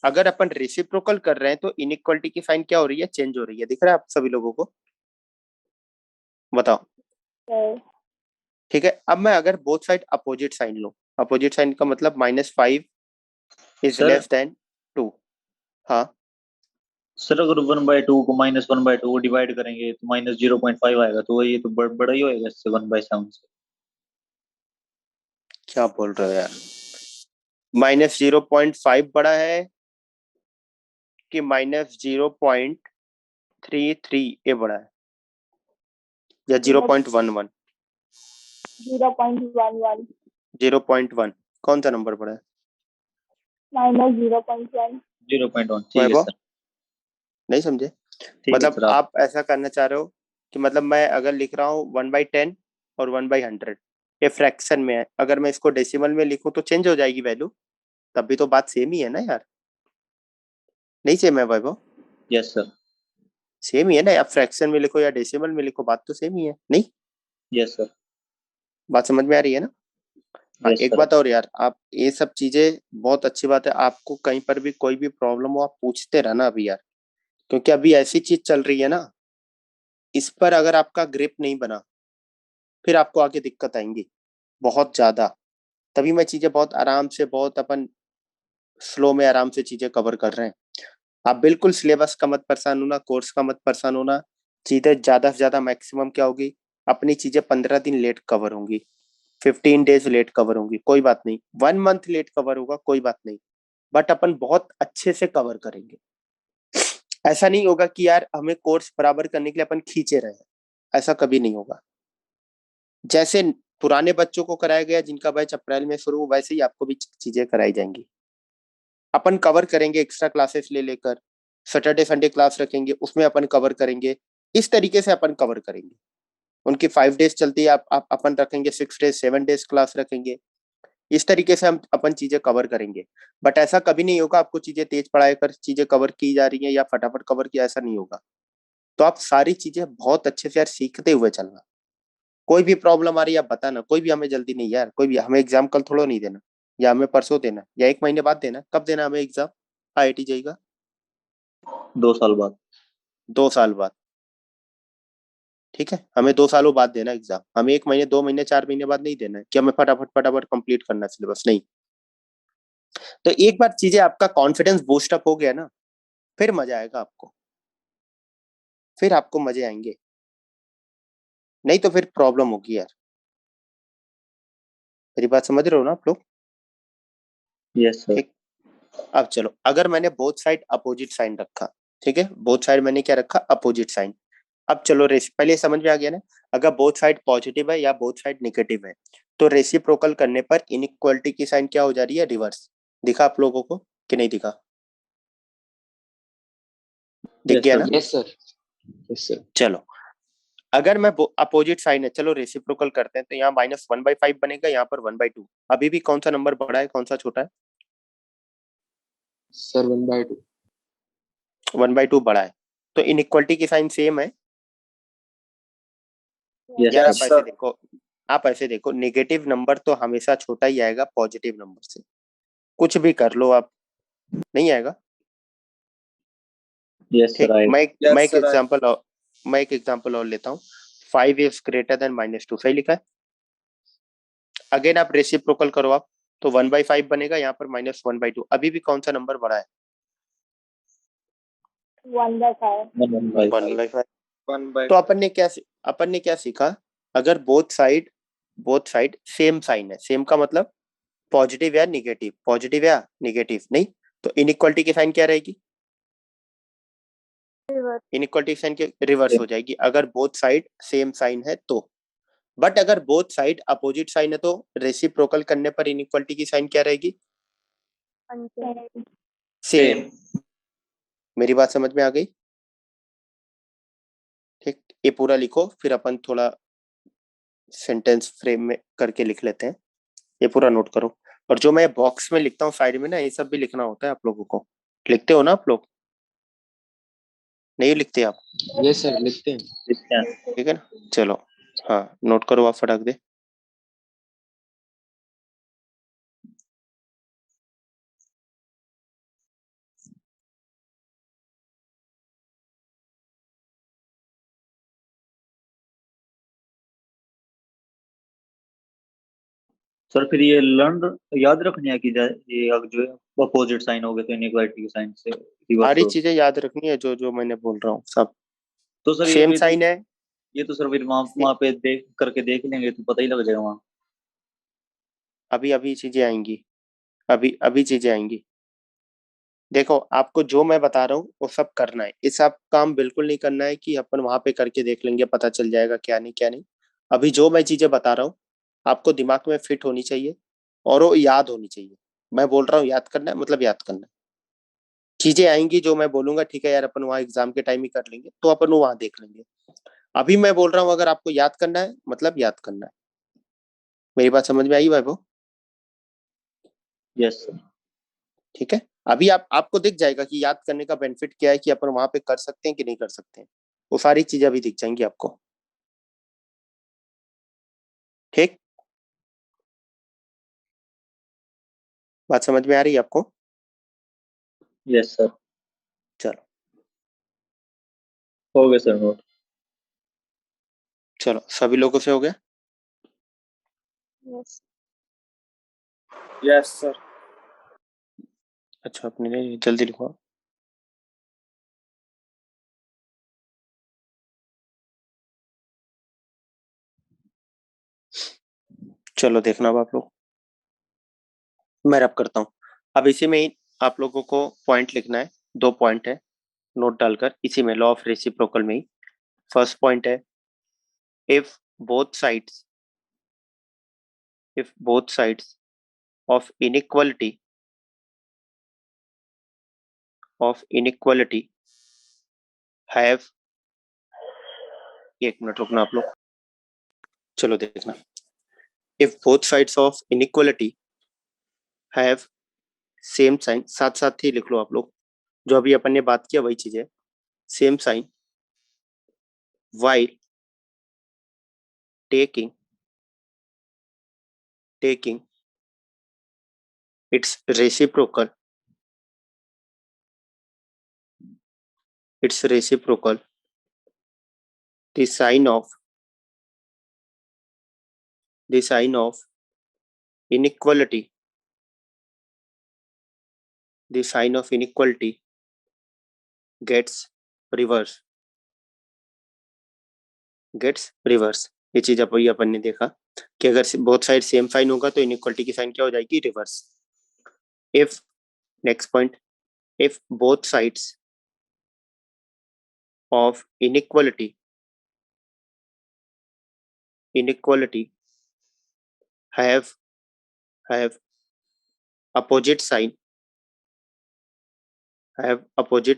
अगर अपन रेसिप्रोकल कर रहे हैं तो इनइक्वालिटी की साइन क्या हो रही है? चेंज हो रही है। दिख रहा है आप सभी लोगों को? बताओ। सर ठीक है, अब मैं अगर बोथ साइड अपोजिट साइन लूं, अपोजिट साइन का मतलब -5 इज सर लेस देन 2। हाँ, सर अगर 1/2 को -1/2 को डिवाइड करेंगे तो -0.5 आएगा, तो ये तो बड़ा ही होएगा इससे 1/7 से। क्या बोल रहे हो यार? -0.5 बड़ा है कि -0.33 ये बड़ा है, या 0.11? 0.11 0.1 कौन सा नंबर बड़ा है? -0.1 0.1 ठीक है वैभव, सर, नहीं समझे? ठीक है मतलब सर। आप ऐसा करना चाह रहे हो कि मतलब मैं अगर लिख रहा हूँ 1/10 और 1/100, ये फ्रैक्शन में है, अगर मैं इसको डेसिमल में लिखूं तो चेंज हो जाएगी वैल्यू? तब भी तो बात सेम ही है ना यार, नहीं सेम है वैभव? Yes sir. सेम ही है ना, आप फ्रैक्शन में लिखो या डेसिमल में लिखो, बात तो सेम ही है, नहीं? Yes sir. बात समझ में आ रही है ना? हाँ, यस एक सर। बात और यार, आप ये सब चीजें बहुत अच्छी बात है, आपको कहीं पर भी कोई भी प्रॉब्लम हो आप पूछते रहना अभी यार, क्योंकि अभी ऐसी चीज चल रही है ना, इस पर अगर आपका ग्रिप नहीं बना फिर आपको आगे दिक्कत आएंगी बहुत ज्यादा। तभी मैं चीजें बहुत आराम से, बहुत अपन स्लो में आराम से चीजें कवर कर रहे हैं। आप बिल्कुल सिलेबस का मत परेशान होना, कोर्स का मत परेशान होना। चीजें ज्यादा से ज्यादा मैक्सिमम क्या होगी, अपनी चीजें 15 दिन लेट कवर होंगी, 15 डेज लेट कवर होंगी, कोई बात नहीं। 1 मंथ लेट कवर होगा, कोई बात नहीं, बट अपन बहुत अच्छे से कवर करेंगे। ऐसा नहीं होगा कि यार हमें कोर्स बराबर करने के लिए अपन खींचे रहे हैं, ऐसा कभी नहीं होगा। जैसे पुराने बच्चों को कराया गया जिनका बैच अप्रैल में शुरू, वैसे ही आपको भी चीजें कराई जाएंगी। अपन कवर करेंगे एक्स्ट्रा क्लासेस ले लेकर, सैटरडे संडे क्लास रखेंगे, उसमें अपन कवर करेंगे। इस तरीके से अपन कवर करेंगे। उनकी 5 डेज चलती है, आप अपन रखेंगे 6 डेज 7 डेज क्लास रखेंगे। इस तरीके से हम अपन चीजें कवर करेंगे। बट ऐसा कभी नहीं होगा आपको चीजें तेज पढ़ाई कर चीजें कवर की जा रही हैं या फटाफट कवर किया, ऐसा नहीं होगा। तो आप सारी चीजें बहुत अच्छे से यार सीखते हुए चलना। कोई भी प्रॉब्लम आ रही है आप बताना, कोई भी हमें जल्दी नहीं यार, कोई भी हमें एग्जाम कल थोड़ा नहीं देना, या हमें परसों देना, या 1 महीने बाद देना। कब देना हमें एग्जाम IIT JEE का? 2 साल बाद। 2 साल बाद, ठीक है। हमें 2 सालों बाद देना एग्जाम, हमें 1 महीने 2 महीने 4 महीने बाद नहीं देना है कि हमें फटाफट फटाफट कंप्लीट करना है सिलेबस, नहीं। तो एक बार चीजें आपका कॉन्फिडेंस बूस्ट अप हो गया ना, फिर मजा आएगा आपको, फिर आपको मजे आएंगे। नहीं तो फिर प्रॉब्लम होगी यार। मेरी बात समझ रहे हो ना आप लोग? Yes sir. ठीक। अब चलो, अगर मैंने बोथ साइड अपोजिट साइन रखा, ठीक है, बोथ साइड मैंने क्या रखा? Opposite sign. अब चलो पहले समझ में आ गया ना, अगर बोथ साइड पॉजिटिव है या बोथ साइड नेगेटिव है तो रेसिप्रोकल करने पर इनइक्वालिटी की साइन क्या हो जा रही है? रिवर्स। दिखा आप लोगों को कि नहीं दिखा? दिख यस गया सर। ना? Yes, sir. Yes, sir. चलो, अगर मैं अपोजिट साइन है, चलो रेसिप्रोकल करते हैं, तो यहाँ -1/5 बनेगा, यहाँ पर 1/2। अभी भी कौन सा नंबर बड़ा है कौन सा छोटा है? Sir, 1/2. 1/2 बड़ा है। तो इनइक्वालिटी की साइन सेम है यस यार। सर। आप ऐसे देखो, आप ऐसे देखो, नेगेटिव नंबर तो हमेशा छोटा ही आएगा पॉजिटिव नंबर से, कुछ भी कर लो आप, नहीं आएगा। यस ठीक, सर आएगा। मैं एक एग्जांपल और लेता हूँ। 5 इज ग्रेटर देन -2, सही लिखा है। अगेन आप रेसिप्रोकल करो आप, तो 1/5 बनेगा, यहाँ पर -1/2। अभी भी कौन सा नंबर बड़ा है? 1/5 1/5। 1/5। तो अपन ने क्या सीखा? अगर बोथ साइड सेम साइन है, सेम का मतलब पॉजिटिव या निगेटिव, पॉजिटिव या निगेटिव, नहीं, तो इनइक्वालिटी की साइन क्या रहेगी? रिवर्स इनइक्वालिटी साइन के रिवर्स हो जाएगी अगर बोथ साइड सेम साइन है तो। बट अगर बोथ साइड अपोजिट साइन है तो रेसिप्रोकल करने पर इनइक्वालिटी की साइन क्या रहेगी? सेम। मेरी बात समझ में आ गई? ठीक, ये पूरा लिखो, फिर अपन थोड़ा सेंटेंस फ्रेम में करके लिख लेते हैं। ये पूरा नोट करो। और जो मैं बॉक्स में लिखता हूँ साइड में ना, ये सब भी लिखना होता है आप लोगों को। लिखते हो ना आप लोग? नहीं लिखते आप? यस सर, लिखते हैं। लिखते हैं। ठीक है ना, चलो हाँ नोट करो आप फटाक दे। सर फिर ये लर्न याद रखनी है कि ये अगर जो अपोजिट साइन हो गए तो इनइक्वालिटी के साइन से रिवर्स सारी हो। चीजें याद रखनी है जो जो मैंने बोल रहा हूँ सब। तो सर सेम साइन है। ये तो सर फिर वहाँ पे देख करके देख लेंगे तो पता ही लग जाएगा वहाँ। अभी अभी चीजें आएंगी, अभी अभी चीजें आएंगी। देखो आपको जो मैं बता रहा हूँ वो सब करना है। ये सब काम बिल्कुल नहीं करना है कि अपन वहां पे करके देख लेंगे पता चल जाएगा क्या नहीं क्या नहीं। अभी जो मैं चीजें बता रहा हूँ आपको दिमाग में फिट होनी चाहिए और वो याद होनी चाहिए। मैं बोल रहा हूँ याद करना है मतलब याद करना है। चीजें आएंगी जो मैं बोलूंगा ठीक है यार अपन वहाँ एग्जाम के टाइम ही कर लेंगे तो अपन वहां देख लेंगे। अभी मैं बोल रहा हूँ अगर आपको याद करना है मतलब याद करना है। मेरी बात समझ में आई वैभव? Yes sir. ठीक है, अभी आपको दिख जाएगा कि याद करने का बेनिफिट क्या है कि अपन वहां पे कर सकते हैं कि नहीं कर सकते हैं। वो सारी चीजें अभी दिख जाएंगी आपको। ठीक, बात समझ में आ रही है आपको? Yes sir. चलो हो गया सर नोट। चलो सभी लोगों से हो गया? Yes yes sir. अच्छा अपने लिए जल्दी लिखो। चलो देखना अब आप लोग, मैं रब करता हूँ। अब इसी में ही आप लोगों को पॉइंट लिखना है। 2 पॉइंट है नोट डालकर इसी में, लॉ ऑफ रेसिप्रोकल में ही। फर्स्ट पॉइंट है if both sides of inequality have, एक मिनट रुकना आप लोग। चलो देखना, if both sides of inequality have same sign, साथ साथ ही लिख लो आप लोग। जो अभी अपन ने बात किया वही चीज है। Same sign while taking its reciprocal the sign of inequality gets reverse। ये चीज अपन ने देखा कि अगर बोथ साइड सेम साइन होगा तो इनइक्वालिटी की साइन क्या हो जाएगी? Reverse. If, next point, if both sides of inequality have opposite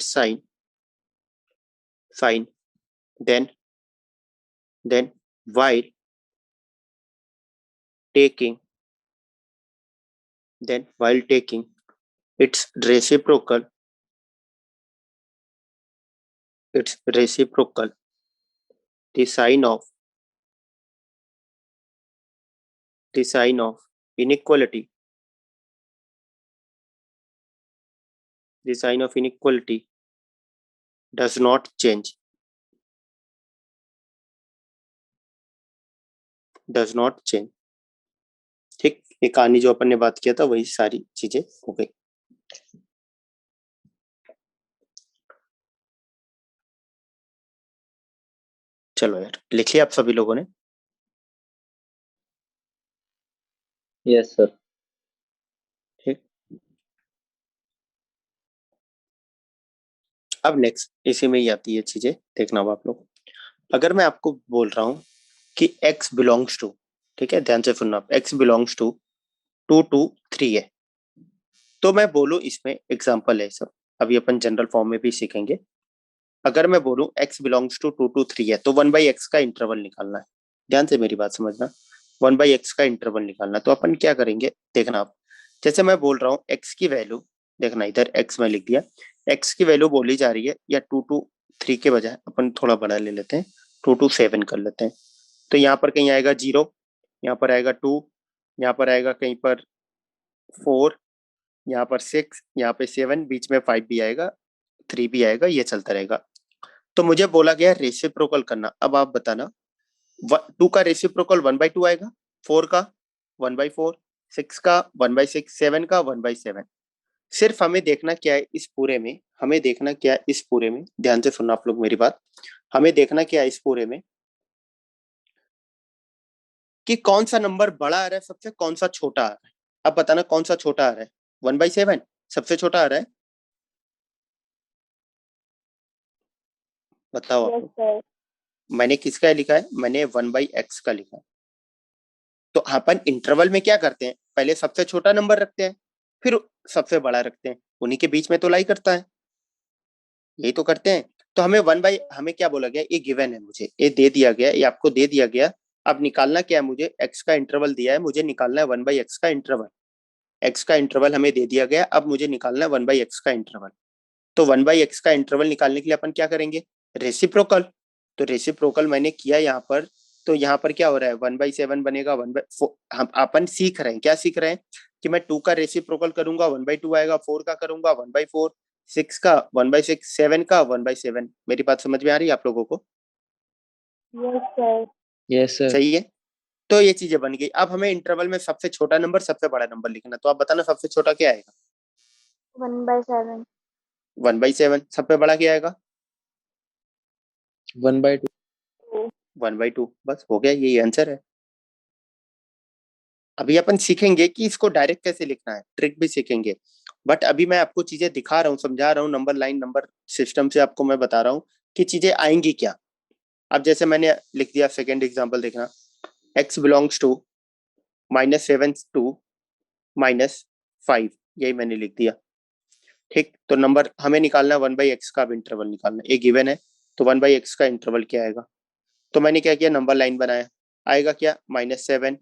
sign then while taking its reciprocal the sign of inequality does not change। ठीक, ये कहानी जो अपन ने बात किया था वही सारी चीजें हो गई। चलो यार लिख लिया आप सभी लोगों ने? Yes sir. ठीक, अब नेक्स्ट इसी में ही आती है चीजें, देखना अब आप लोग। अगर मैं आपको बोल रहा हूँ कि x बिलोंग्स टू, ठीक है, ध्यान से सुनना, x बिलोंग्स टू 2 2 3 है, तो मैं बोलूँ, इसमें एग्जांपल है सब, अभी अपन जनरल फॉर्म में भी सीखेंगे। अगर मैं बोलूँ x बिलोंग्स टू 2 2 3 है, तो 1/x का इंटरवल निकालना है। ध्यान से मेरी बात समझना, 1/x का इंटरवल निकालना। तो अपन क्या करेंगे, देखना आप। जैसे मैं बोल रहा हूँ x की वैल्यू, देखना इधर x में लिख दिया, x की वैल्यू बोली जा रही है, या 2 2 3 के बजाय अपन थोड़ा बड़ा ले लेते हैं, 2 2 7 कर लेते हैं। तो यहाँ पर कहीं आएगा 0, यहाँ पर आएगा 2, यहाँ पर आएगा कहीं पर 4, यहाँ पर 6, यहाँ पे 7, बीच में 5 भी आएगा, 3 भी आएगा, ये चलता रहेगा। तो मुझे बोला गया रेसिप्रोकल करना। अब आप बताना, 2 का रेसिप्रोकल 1/2 आएगा, 4 का 1/4, 6 का 1/6, 7 का 1/7। सिर्फ हमें देखना क्या है इस पूरे में, हमें देखना क्या है इस पूरे में, ध्यान से सुनना आप लोग मेरी बात। हमें देखना क्या है इस पूरे में कि कौन सा नंबर बड़ा आ रहा है सबसे, कौन सा छोटा आ रहा है। अब बताना कौन सा छोटा आ रहा है, 1/7 सबसे छोटा आ रहा है, बताओ आप यस लोग। सर। मैंने किसका लिखा है, मैंने 1/x का लिखा है। तो अपन इंटरवल में क्या करते हैं, पहले सबसे छोटा नंबर रखते हैं, फिर सबसे बड़ा रखते हैं, उन्हीं के बीच में तो लाई करता है, यही तो करते हैं। तो हमें क्या बोला गया, ये गिवन है, मुझे ये दे दिया गया, ये आपको दे दिया गया। अब निकालना क्या है, मुझे x का इंटरवल दिया है, मुझे निकालना है 1/x का इंटरवल। x का इंटरवल हमें दे दिया गया, अब मुझे निकालना है 1/x का इंटरवल। तो 1/x का इंटरवल निकालने के लिए अपन क्या करेंगे, रेसिप्रोकल। तो रेसिप्रोकल मैंने किया यहाँ पर। तो यहाँ पर क्या हो रहा है, 1/7 बनेगा, 1/4। हम अपन सीख रहे हैं, क्या सीख रहे हैं, कि मैं 2 का रेसिप्रोकल करूंगा 1/2 आएगा, 4 का करूंगा 1/4, 6 का 1/6, 7 का 1/7। मेरी बात समझ में आ रही है आप लोगों को, यस सर। Yes sir. सही है। तो ये चीजें बन गई। अब हमें इंटरवल में सबसे छोटा नंबर सबसे बड़ा नंबर लिखना। तो आप बताना सबसे छोटा क्या आएगा, 1/7। 1/7। सबसे बड़ा क्या आएगा, 1/2। 1/2। बस हो गया, यही आंसर है। अभी अपन सीखेंगे कि इसको डायरेक्ट कैसे लिखना है, ट्रिक भी सीखेंगे। बट अभी मैं आपको चीजें दिखा रहा हूँ, समझा रहा हूँ, नंबर लाइन नंबर सिस्टम से आपको मैं बता रहा हूँ कि चीजें आएंगी क्या। अब जैसे मैंने लिख दिया, सेकेंड एग्जाम्पल देखना, x बिलोंग्स टू -7 टू -5, यही मैंने लिख दिया। ठीक, तो नंबर हमें निकालना है 1/x का इंटरवल निकालना है, ये गिवन है। तो 1/x का इंटरवल क्या आएगा, तो मैंने क्या किया, नंबर लाइन बनाया। आएगा क्या, -7,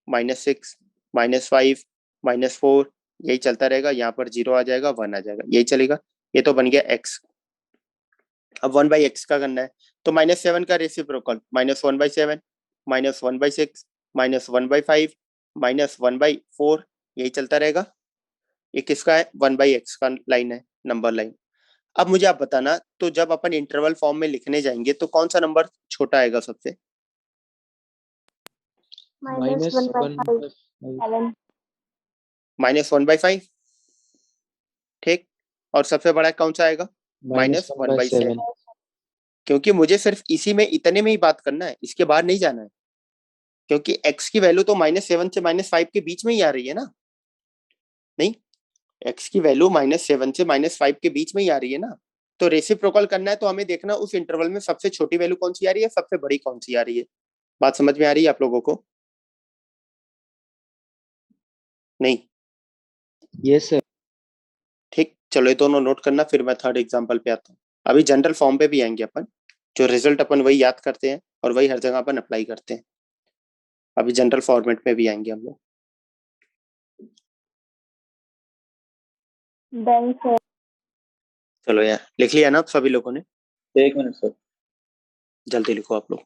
-6, -5, -4, यही चलता रहेगा। यहाँ पर 0 आ जाएगा, 1 आ जाएगा, यही चलेगा। ये तो बन गया x। अब 1/x का करना है, तो -7 का रेसिप्रोकल -1/7, -1/6, -1/5, -1/4, यही चलता रहेगा। ये किसका है, 1/x का लाइन है, नंबर लाइन। अब मुझे आप बताना, तो जब अपन इंटरवल फॉर्म में लिखने जाएंगे तो कौन सा नंबर छोटा आएगा सबसे, -1/5। -7। -1/5। ठीक, और सबसे बड़ा कौन सा आएगा, -1/7। -1/7। क्योंकि मुझे सिर्फ इसी में, इतने में ही बात करना है, इसके बाहर नहीं जाना है। क्योंकि x की वैल्यू तो -7 से -5 के बीच में ही आ रही है ना, नहीं, x की वैल्यू -7 से -5 के बीच में ही आ रही है ना। तो रेसिप्रोकल करना है तो हमें देखना उस इंटरवल में सबसे छोटी वैल्यू कौन सी आ रही है, सबसे बड़ी कौन सी आ रही है। बात समझ में आ रही है आप लोगों को, नहीं। Yes sir. ठीक, चलो ये दोनों नोट करना, फिर मैं थर्ड एग्जांपल पे आता हूँ। अभी जनरल फॉर्म पे भी आएंगे अपन, जो रिजल्ट अपन वही याद करते हैं और वही हर जगह अपन अप्लाई करते हैं। अभी जनरल फॉर्मेट में भी आएंगे हम लोग। Done sir. चलो यार, लिख लिया ना आप सभी लोगों ने, 1 मिनट सर। जल्दी लिखो आप लोग।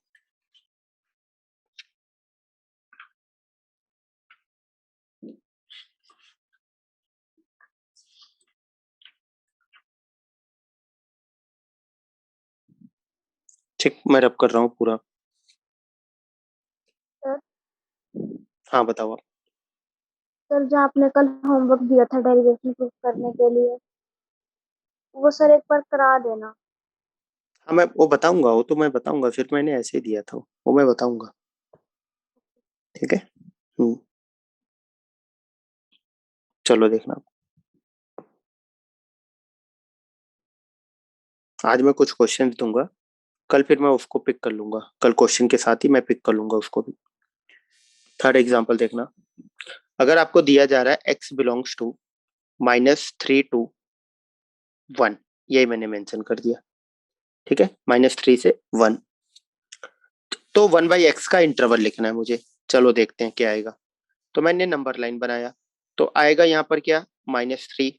ठीक, मैं रब कर रहा हूँ पूरा। सर हाँ बताओ आप। सर जो आपने कल होमवर्क दिया था डेरिवेशन प्रूफ करने के लिए, वो सर एक बार करा देना। हाँ मैं वो बताऊंगा, वो तो मैं बताऊंगा, फिर मैंने ऐसे ही दिया था वो मैं बताऊंगा, ठीक है। चलो देखना। आज मैं कुछ क्वेश्चन दूंगा, कल फिर मैं उसको पिक कर लूंगा, कल क्वेश्चन के साथ ही मैं पिक कर लूंगा उसको भी। थर्ड एग्जाम्पल देखना, अगर आपको दिया जा रहा है x बिलोंग्स टू -3 to 1, यही मैंने मेंशन कर दिया, ठीक है, -3 से 1, तो 1/x का इंटरवल लिखना है मुझे। चलो देखते हैं क्या आएगा। तो मैंने नंबर लाइन बनाया, तो आएगा यहाँ पर क्या, -3,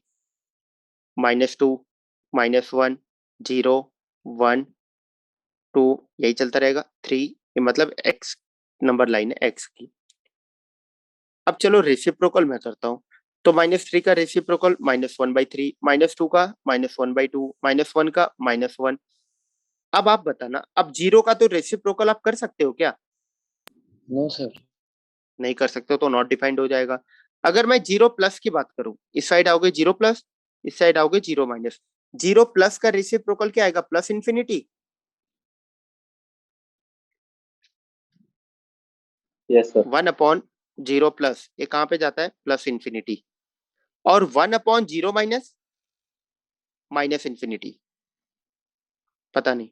-2, -1, 0, 1, 2, यही चलता रहेगा। 3, ये मतलब x नंबर लाइन है x की। अब चलो रेसिप्रोकल मैं करता हूँ, तो -3 का रेसिप्रोकल -1/3, -2 का -1/2, -1 का -1। अब आप बताना, अब 0 का तो रेसिप्रोकल आप कर सकते हो क्या? No sir. नहीं कर सकते हो तो नॉट डिफाइंड हो जाएगा। अगर मैं 0+ की बात करूं, इस साइड आओगे 0+, इस साइड आओगे 0-। 0+ का रेसिप्रोकल क्या आएगा, प्लस इन्फिनिटी। Yes sir. 1/0+, ये कहां पे जाता है, प्लस इन्फिनिटी। और 1/0 माइनस इन्फिनिटी, पता नहीं,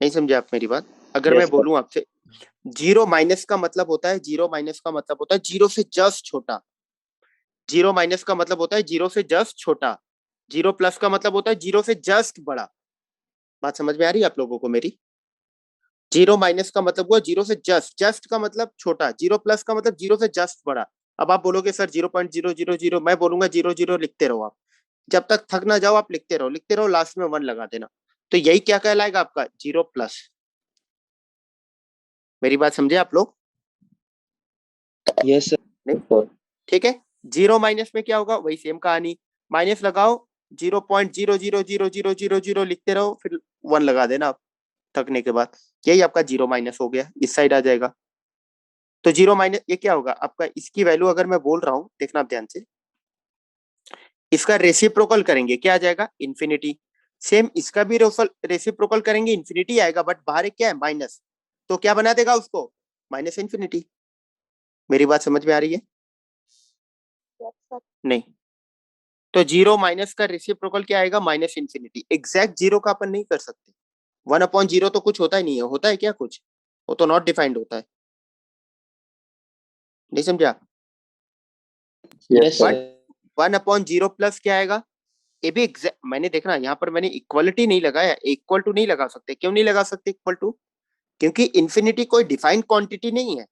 नहीं समझे आप मेरी बात। अगर मैं यस सर। बोलूं आपसे 0- का मतलब होता है, 0- का मतलब होता है 0 से जस्ट छोटा। 0- का मतलब होता है 0 से जस्ट छोटा। 0+ का मतलब होता है 0 से जस्ट बड़ा। बात समझ में आ रही है आप लोगों को मेरी? 0- का मतलब हुआ 0 से जस्ट, जस्ट का मतलब छोटा, 0+ का मतलब 0 से जस्ट बड़ा। अब आप बोलोगे सर 0.000, मैं बोलूंगा 0 लिखते रहो आप, जब तक थक ना जाओ आप लिखते रहो, लिखते रहो, लास्ट में 1 लगा देना। तो यही क्या कहलाएगा आपका 0+। मेरी बात समझे आप लोग? Yes sir. नहीं, ठीक है। 0- में क्या होगा, वही सेम कहानी, माइनस लगाओ, 0.00000 लिखते रहो, फिर 1 लगा देना आप थकने के बाद। यही आपका 0- हो गया, इस साइड आ जाएगा। तो 0- ये क्या होगा आपका, इसकी वैल्यू अगर मैं बोल रहा हूँ, देखना आप ध्यान से, इसका रेसिप्रोकल करेंगे क्या आ जाएगा, इन्फिनिटी। सेम इसका भी रेसिप्रोकल करेंगे, इन्फिनिटी आएगा, बट बाहर एक क्या है, माइनस, तो क्या बना देगा उसको, माइनस इन्फिनिटी। मेरी बात समझ में आ रही है? Yes sir. नहीं। तो 0- का रेसिप्रोकल क्या आएगा, माइनस इन्फिनिटी। एग्जैक्ट 0 का अपन नहीं कर सकते, 1/0 तो कुछ होता ही नहीं है, होता है क्या कुछ, वो तो नॉट डिफाइंड होता है, नहीं समझा। Yes but sir. 1/0+ क्या आएगा, ये भी एग्जैक्ट, मैंने देखना यहाँ पर मैंने इक्वलिटी नहीं लगाया, इक्वल टू नहीं लगा सकते, क्यों नहीं लगा सकते इक्वल टू, क्योंकि इन्फिनिटी कोई डिफाइंड क्वांटिटी नहीं है,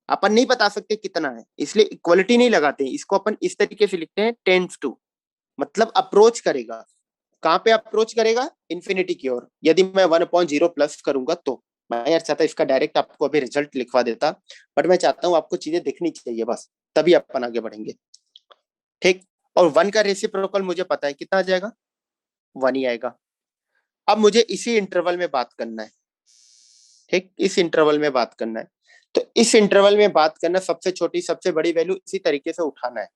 अपन नहीं बता सकते कितना है, इसलिए इक्वलिटी नहीं लगाते हैं। इसको अपन इस तरीके से लिखते हैं, टेंड्स टू, मतलब अप्रोच करेगा। कहां पे अप्रोच करेगा, इन्फिनिटी की ओर। यदि मैं 1/0+ करूंगा तो मैं यार चाहता इसका डायरेक्ट आपको अभी रिजल्ट लिखवा देता, बट मैं चाहता हूं आपको चीजें दिखनी चाहिए बस, तभी अपन आगे बढ़ेंगे, ठीक। और 1 का रेसिप्रोकल मुझे पता है कितना आ जाएगा, 1 ही आएगा। अब मुझे इसी इंटरवल में बात करना है, ठीक, इस इंटरवल में बात करना है। तो इस इंटरवल में बात करना, सबसे छोटी सबसे बड़ी वैल्यू इसी तरीके से उठाना है,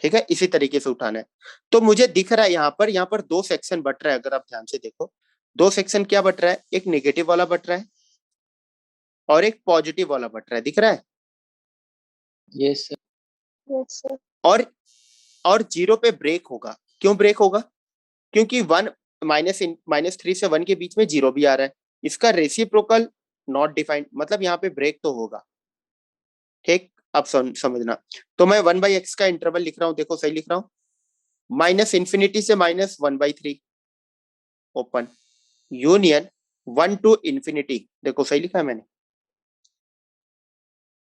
ठीक है, इसी तरीके से उठाना है। तो मुझे दिख रहा है यहाँ पर 2 सेक्शन बट रहा है, अगर आप ध्यान से देखो, 2 सेक्शन क्या बट रहा है, एक नेगेटिव वाला बट रहा है और एक पॉजिटिव वाला बट रहा है, दिख रहा है। Yes sir. Yes sir. और 0 पे ब्रेक होगा, क्यों ब्रेक होगा, क्योंकि 1 -3 से 1 के बीच में 0 भी आ रहा है, इसका रेसिप्रोकल नॉट डिफाइंड, मतलब यहाँ पे ब्रेक तो होगा, ठीक। अब समझना, तो मैं 1/x का इंटरवल लिख रहा हूँ, देखो सही लिख रहा हूँ, -∞ से -1/3 ओपन, यूनियन 1 to ∞, देखो सही लिखा है मैंने।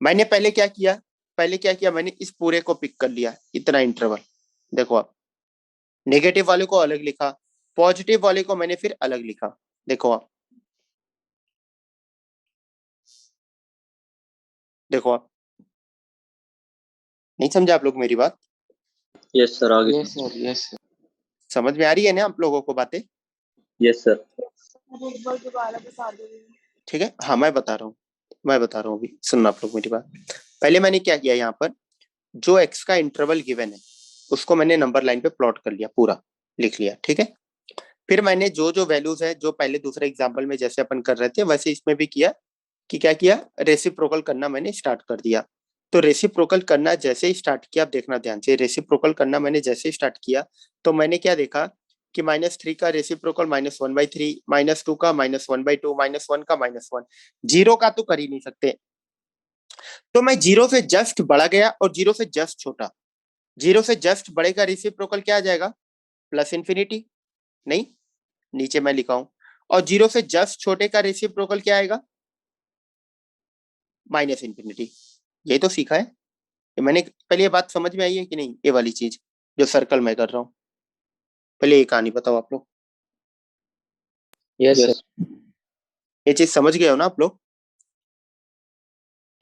मैंने पहले क्या किया, मैंने इस पूरे को पिक कर लिया, इतना इंटरवल। देखो आप, नेगेटिव वाले को अलग लिखा, पॉजिटिव वाले को मैंने फिर अलग लिखा, देखो आप, देखो आप, नहीं समझा आप लोग मेरी बात? यस सर, आगे यस सर। Yes sir. समझ में आ रही है ना आप लोगों को बातें? Yes sir. एक बार दोबारा बता दो। ठीक है, हाँ मैं बता रहा हूँ, अभी सुनना आप लोग मेरी बात। पहले मैंने क्या किया, यहाँ पर जो x का इंटरवल गिवन है उसको मैंने नंबर लाइन पे प्लॉट कर लिया, पूरा लिख लिया, ठीक है। फिर मैंने जो जो वैल्यूज है, जो पहले दूसरे एग्जाम्पल में जैसे अपन कर रहे थे वैसे इसमें भी किया, कि क्या किया, रेसिप्रोकल करना मैंने स्टार्ट कर दिया। तो रेसिप्रोकल करना जैसे ही स्टार्ट किया, आप देखना ध्यान से, रेसिप्रोकल करना मैंने जैसे ही स्टार्ट किया तो मैंने क्या देखा कि -3 का रेसिप्रोकल -1/3, -2 का -1/2, -1 का -1, 0 का तो कर ही नहीं सकते। तो मैं 0 से जस्ट बड़ा गया और 0 से जस्ट छोटा। 0 से जस्ट बड़े का रेसिप्रोकल क्या आ जाएगा? +∞। नहीं, नीचे मैं लिखा हूं। और 0 से जस्ट छोटे का रेसिप्रोकल क्या आएगा? -∞। ये तो सीखा है। ये मैंने पहले, ये बात समझ में आई है कि नहीं? ये वाली चीज जो सर्कल मैं कर रहा हूँ, पहले ये कहानी बताओ आप लोग। Yes Yes. सर। ये चीज समझ गए हो ना आप लोग?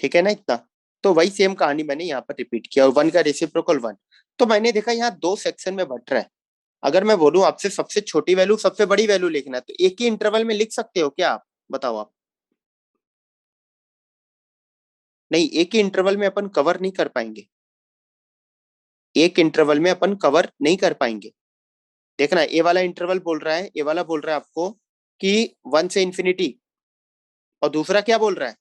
ठीक है ना इतना? तो वही सेम कहानी मैंने यहाँ पर रिपीट किया, और 1 का रेसिप्रोकल 1। तो मैंने देखा यहाँ 2 सेक्शन में बट रहा है। अगर मैं बोलूं आपसे सबसे छोटी वैल्यू सबसे बड़ी वैल्यू लिखना है, तो एक ही इंटरवल में लिख सकते हो क्या आप? बताओ आप। नहीं, एक ही इंटरवल में अपन कवर नहीं कर पाएंगे। एक इंटरवल में अपन कवर नहीं कर पाएंगे। देखना, ये वाला इंटरवल बोल रहा है, ये वाला बोल रहा है आपको कि 1 से इंफिनिटी, और दूसरा क्या बोल रहा है?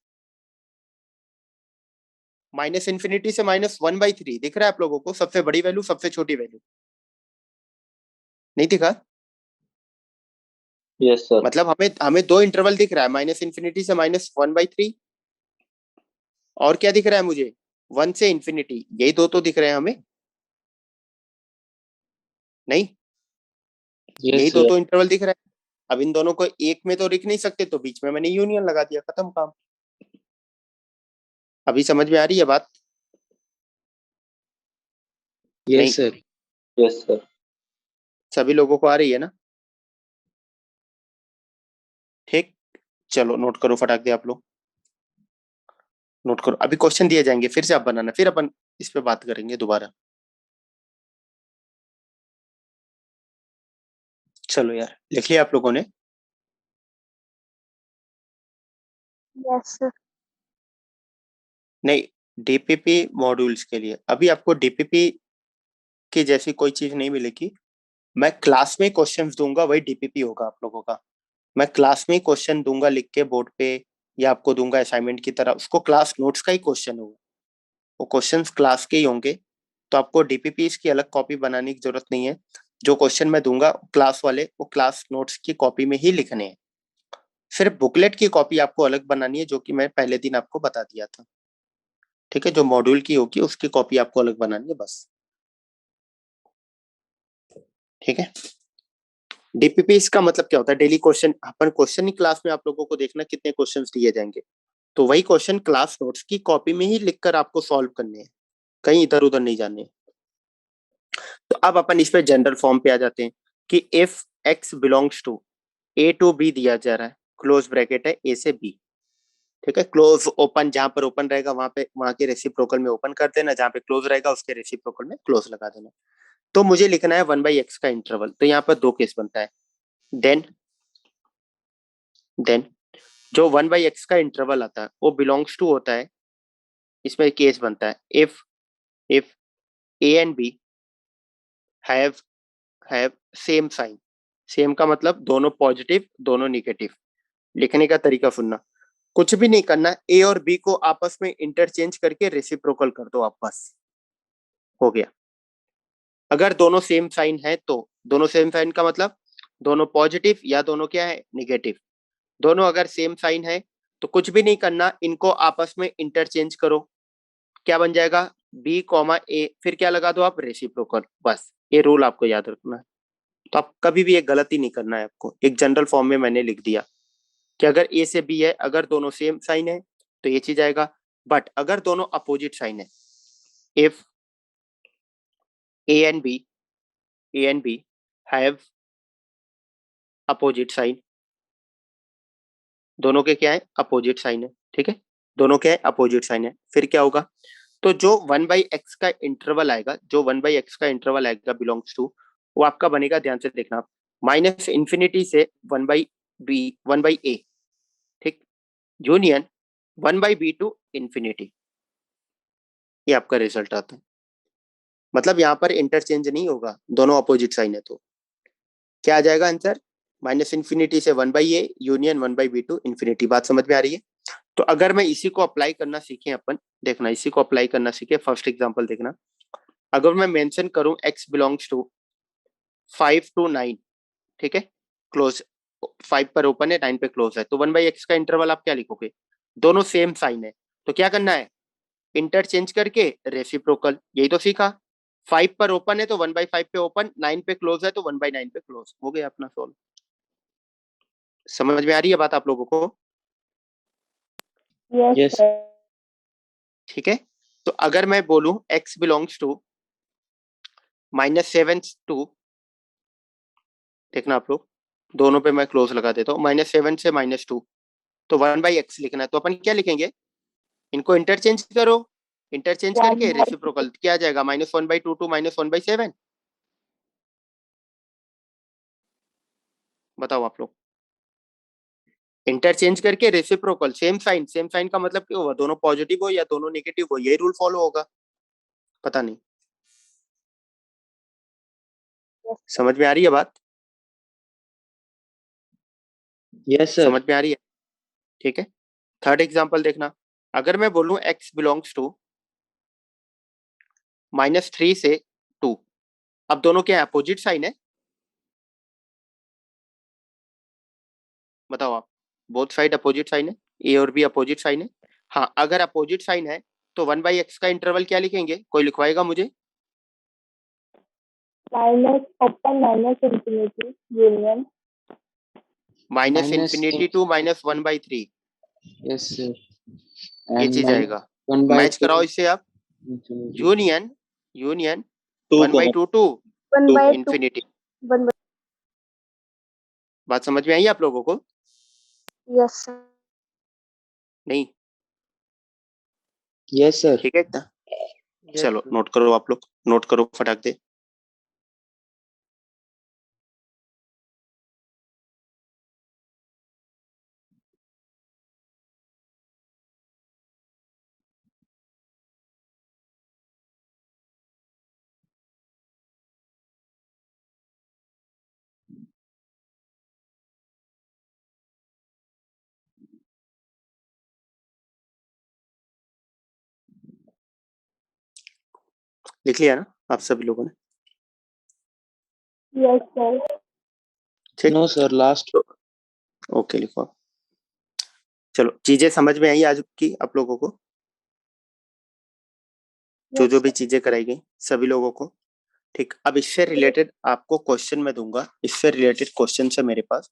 -∞ से -1/3। दिख रहा है आप लोगों को? सबसे बड़ी वैल्यू, सबसे छोटी वैल्यू। नहीं दिखा? Yes, sir. मतलब हमें हमें 2 इंटरवल दिख रहा है, -∞ से -1/3, और क्या दिख रहा है मुझे? 1 से इंफिनिटी। यही दो तो दिख रहे हैं हमें, नहीं? यही यस दो सर। तो इंटरवल दिख रहा है। अब इन दोनों को एक में तो लिख नहीं सकते, तो बीच में मैंने यूनियन लगा दिया, खत्म काम। अभी समझ में आ रही है बात? नहीं, यस सर। Yes, sir. सभी लोगों को आ रही है ना? ठीक, चलो नोट करो फटाक दे आप लोग, नोट करो। अभी क्वेश्चन दिए जाएंगे, फिर से आप बनाना, फिर अपन इस पे बात करेंगे दोबारा। चलो यार, लिख लिया आप लोगों ने? Yes sir. नहीं, डीपीपी मॉड्यूल्स के लिए अभी आपको डीपीपी की जैसी कोई चीज नहीं मिलेगी। मैं क्लास में क्वेश्चंस दूंगा, वही डीपीपी होगा आप लोगों का। मैं क्लास में क्वेश्चन दूंगा लिख के बोर्ड पे, या आपको दूंगा असाइनमेंट की तरह, उसको क्लास नोट्स का ही क्वेश्चन होगा, वो क्वेश्चंस क्लास के ही होंगे। तो आपको डीपीपी की अलग कॉपी बनाने की जरूरत नहीं है। जो क्वेश्चन मैं दूंगा क्लास वाले, वो क्लास नोट्स की कॉपी में ही लिखने हैं। सिर्फ बुकलेट की कॉपी आपको अलग बनानी है, जो कि मैं पहले दिन आपको बता दिया था। ठीक है, जो मॉड्यूल की होगी उसकी कॉपी आपको अलग बनानी है बस। ठीक है, डीपीपी इसका मतलब क्या होता है? Daily question. अपन क्वेश्चन ही क्लास में आप लोगों को देखना कितने क्वेश्चंस दिए जाएंगे, तो वही क्वेश्चन क्लास नोट्स की कॉपी में ही लिखकर आपको सॉल्व करने हैं, कहीं इधर उधर नहीं जाने हैं। तो अब अपन इस पे जनरल फॉर्म पे आ जाते हैं कि if x belongs to a to b दिया जा रहा है, क्लोज ब्रैकेट है a से b। ठीक है, क्लोज ओपन, जहां पर ओपन रहेगा वहां पे वहां के रेसिप्रोकल में ओपन कर देना, जहां पे क्लोज रहेगा उसके रेसिप्रोकल में क्लोज लगा देना। तो मुझे लिखना है 1/x का इंटरवल। तो यहाँ पर दो केस बनता है। देन जो 1/x का इंटरवल आता है वो बिलोंग्स टू होता है, इसमें केस बनता है if a and b have same sign. Same का मतलब दोनों पॉजिटिव दोनों निगेटिव। लिखने का तरीका सुनना, कुछ भी नहीं करना, ए और बी को आपस में इंटरचेंज करके रेसिप्रोकल कर दो आप, बस हो गया। अगर दोनों सेम साइन है तो, दोनों सेम साइन का मतलब दोनों पॉजिटिव या दोनों क्या है, निगेटिव। दोनों अगर सेम साइन है तो कुछ भी नहीं करना, इनको आपस में इंटरचेंज करो। क्या बन जाएगा? बी कॉमा ए, फिर क्या लगा दो आप, रेसिप्रोकल। बस ये रूल आपको याद रखना है। तो आप कभी भी एक गलती नहीं करना है आपको। एक जनरल फॉर्म में मैंने लिख दिया कि अगर ए से बी है, अगर दोनों सेम साइन है तो ये चीज आएगा। बट अगर दोनों अपोजिट साइन है, if A and B have opposite sign, दोनों के क्या है, अपोजिट साइन है। ठीक है, दोनों क्या है, अपोजिट साइन है। फिर क्या होगा? तो जो 1/x का इंटरवल आएगा, जो 1/x का इंटरवल आएगा बिलोंग्स टू, वो आपका बनेगा, ध्यान से देखना आप, -∞ से 1/a। ठीक, यूनियन 1/b टू इंफिनिटी। ये आपका रिजल्ट आता है। मतलब यहाँ पर इंटरचेंज नहीं होगा, दोनों अपोजिट साइन है। तो क्या आ जाएगा आंसर? -∞ से 1/a union 1/b to infinity. बात समझ में आ रही है? तो अगर मैं इसी को अप्लाई करना सीखे अपन, देखना इसी को अप्लाई करना सीखे, फर्स्ट एग्जांपल देखना, अगर मैं मेंशन करूं x बिलोंग्स टू 5 to 9, ठीक है, क्लोज, 5 पर ओपन है 9 पे क्लोज है, तो 1/x का इंटरवल आप क्या लिखोगे? दोनों सेम साइन है, तो क्या करना है? इंटरचेंज करके रेसिप्रोकल, यही तो सीखा। 5 पर ओपन है तो 1/5 पे ओपन, 9 पे क्लोज है तो 1/9 पे क्लोज, हो गया अपना सोल्व। समझ में आ रही है बात आप लोगों को? Yes, Yes. sir. ठीक है, तो अगर मैं बोलूं x बिलोंग्स टू -7 टू, देखना आप लोग, दोनों पे मैं क्लोज लगा देता हूँ, -7 से -2, तो 1/x लिखना है, तो अपन क्या लिखेंगे? इनको इंटरचेंज करो, इंटरचेंज करके 1/2. रेसिप्रोकल क्या आ जाएगा? -1/2 टू -1/7। बताओ आप लोग, इंटरचेंज करके reciprocal, same sign, same sign का मतलब क्या हुआ? दोनों पॉजिटिव हो या दोनों नेगेटिव हो, यही रूल फॉलो होगा। पता नहीं, समझ में आ रही है बात? Yes, sir. समझ में आ रही है? ठीक है, थर्ड एग्जांपल देखना, अगर मैं बोलूं x बिलोंग्स टू -3 से 2, अब दोनों क्या अपोजिट साइन है? बताओ आप, बोथ साइड अपोजिट साइन है, ए और बी अपोजिट साइन है। हाँ, अगर अपोजिट साइन है तो 1/x का इंटरवल क्या लिखेंगे? कोई लिखवाएगा मुझे? Minus open minus infinity union. -∞ Minus to -1/3, Yes, sir. ये And चीज आएगा। -1 by मैच 2 कराओ इससे आप, infinity. Union, union 2 1/2 to 1/2. Infinity. 1/2. बात समझ में आई आप लोगों को? Yes sir. नहीं? Yes, sir. ठीक है इतना? चलो नोट करो आप लोग, नोट करो फटाक दे। लिख लिया ना आप सभी लोगों ने? Yes, sir. ठीक, No, sir. Last. ओके लिखो। चलो, चीजें समझ में आई आज की आप लोगों को? जो Yes, जो भी sir. चीजें कराई गई सभी लोगों को? ठीक, अब इससे रिलेटेड आपको क्वेश्चन मैं दूंगा, इससे रिलेटेड क्वेश्चन है मेरे पास,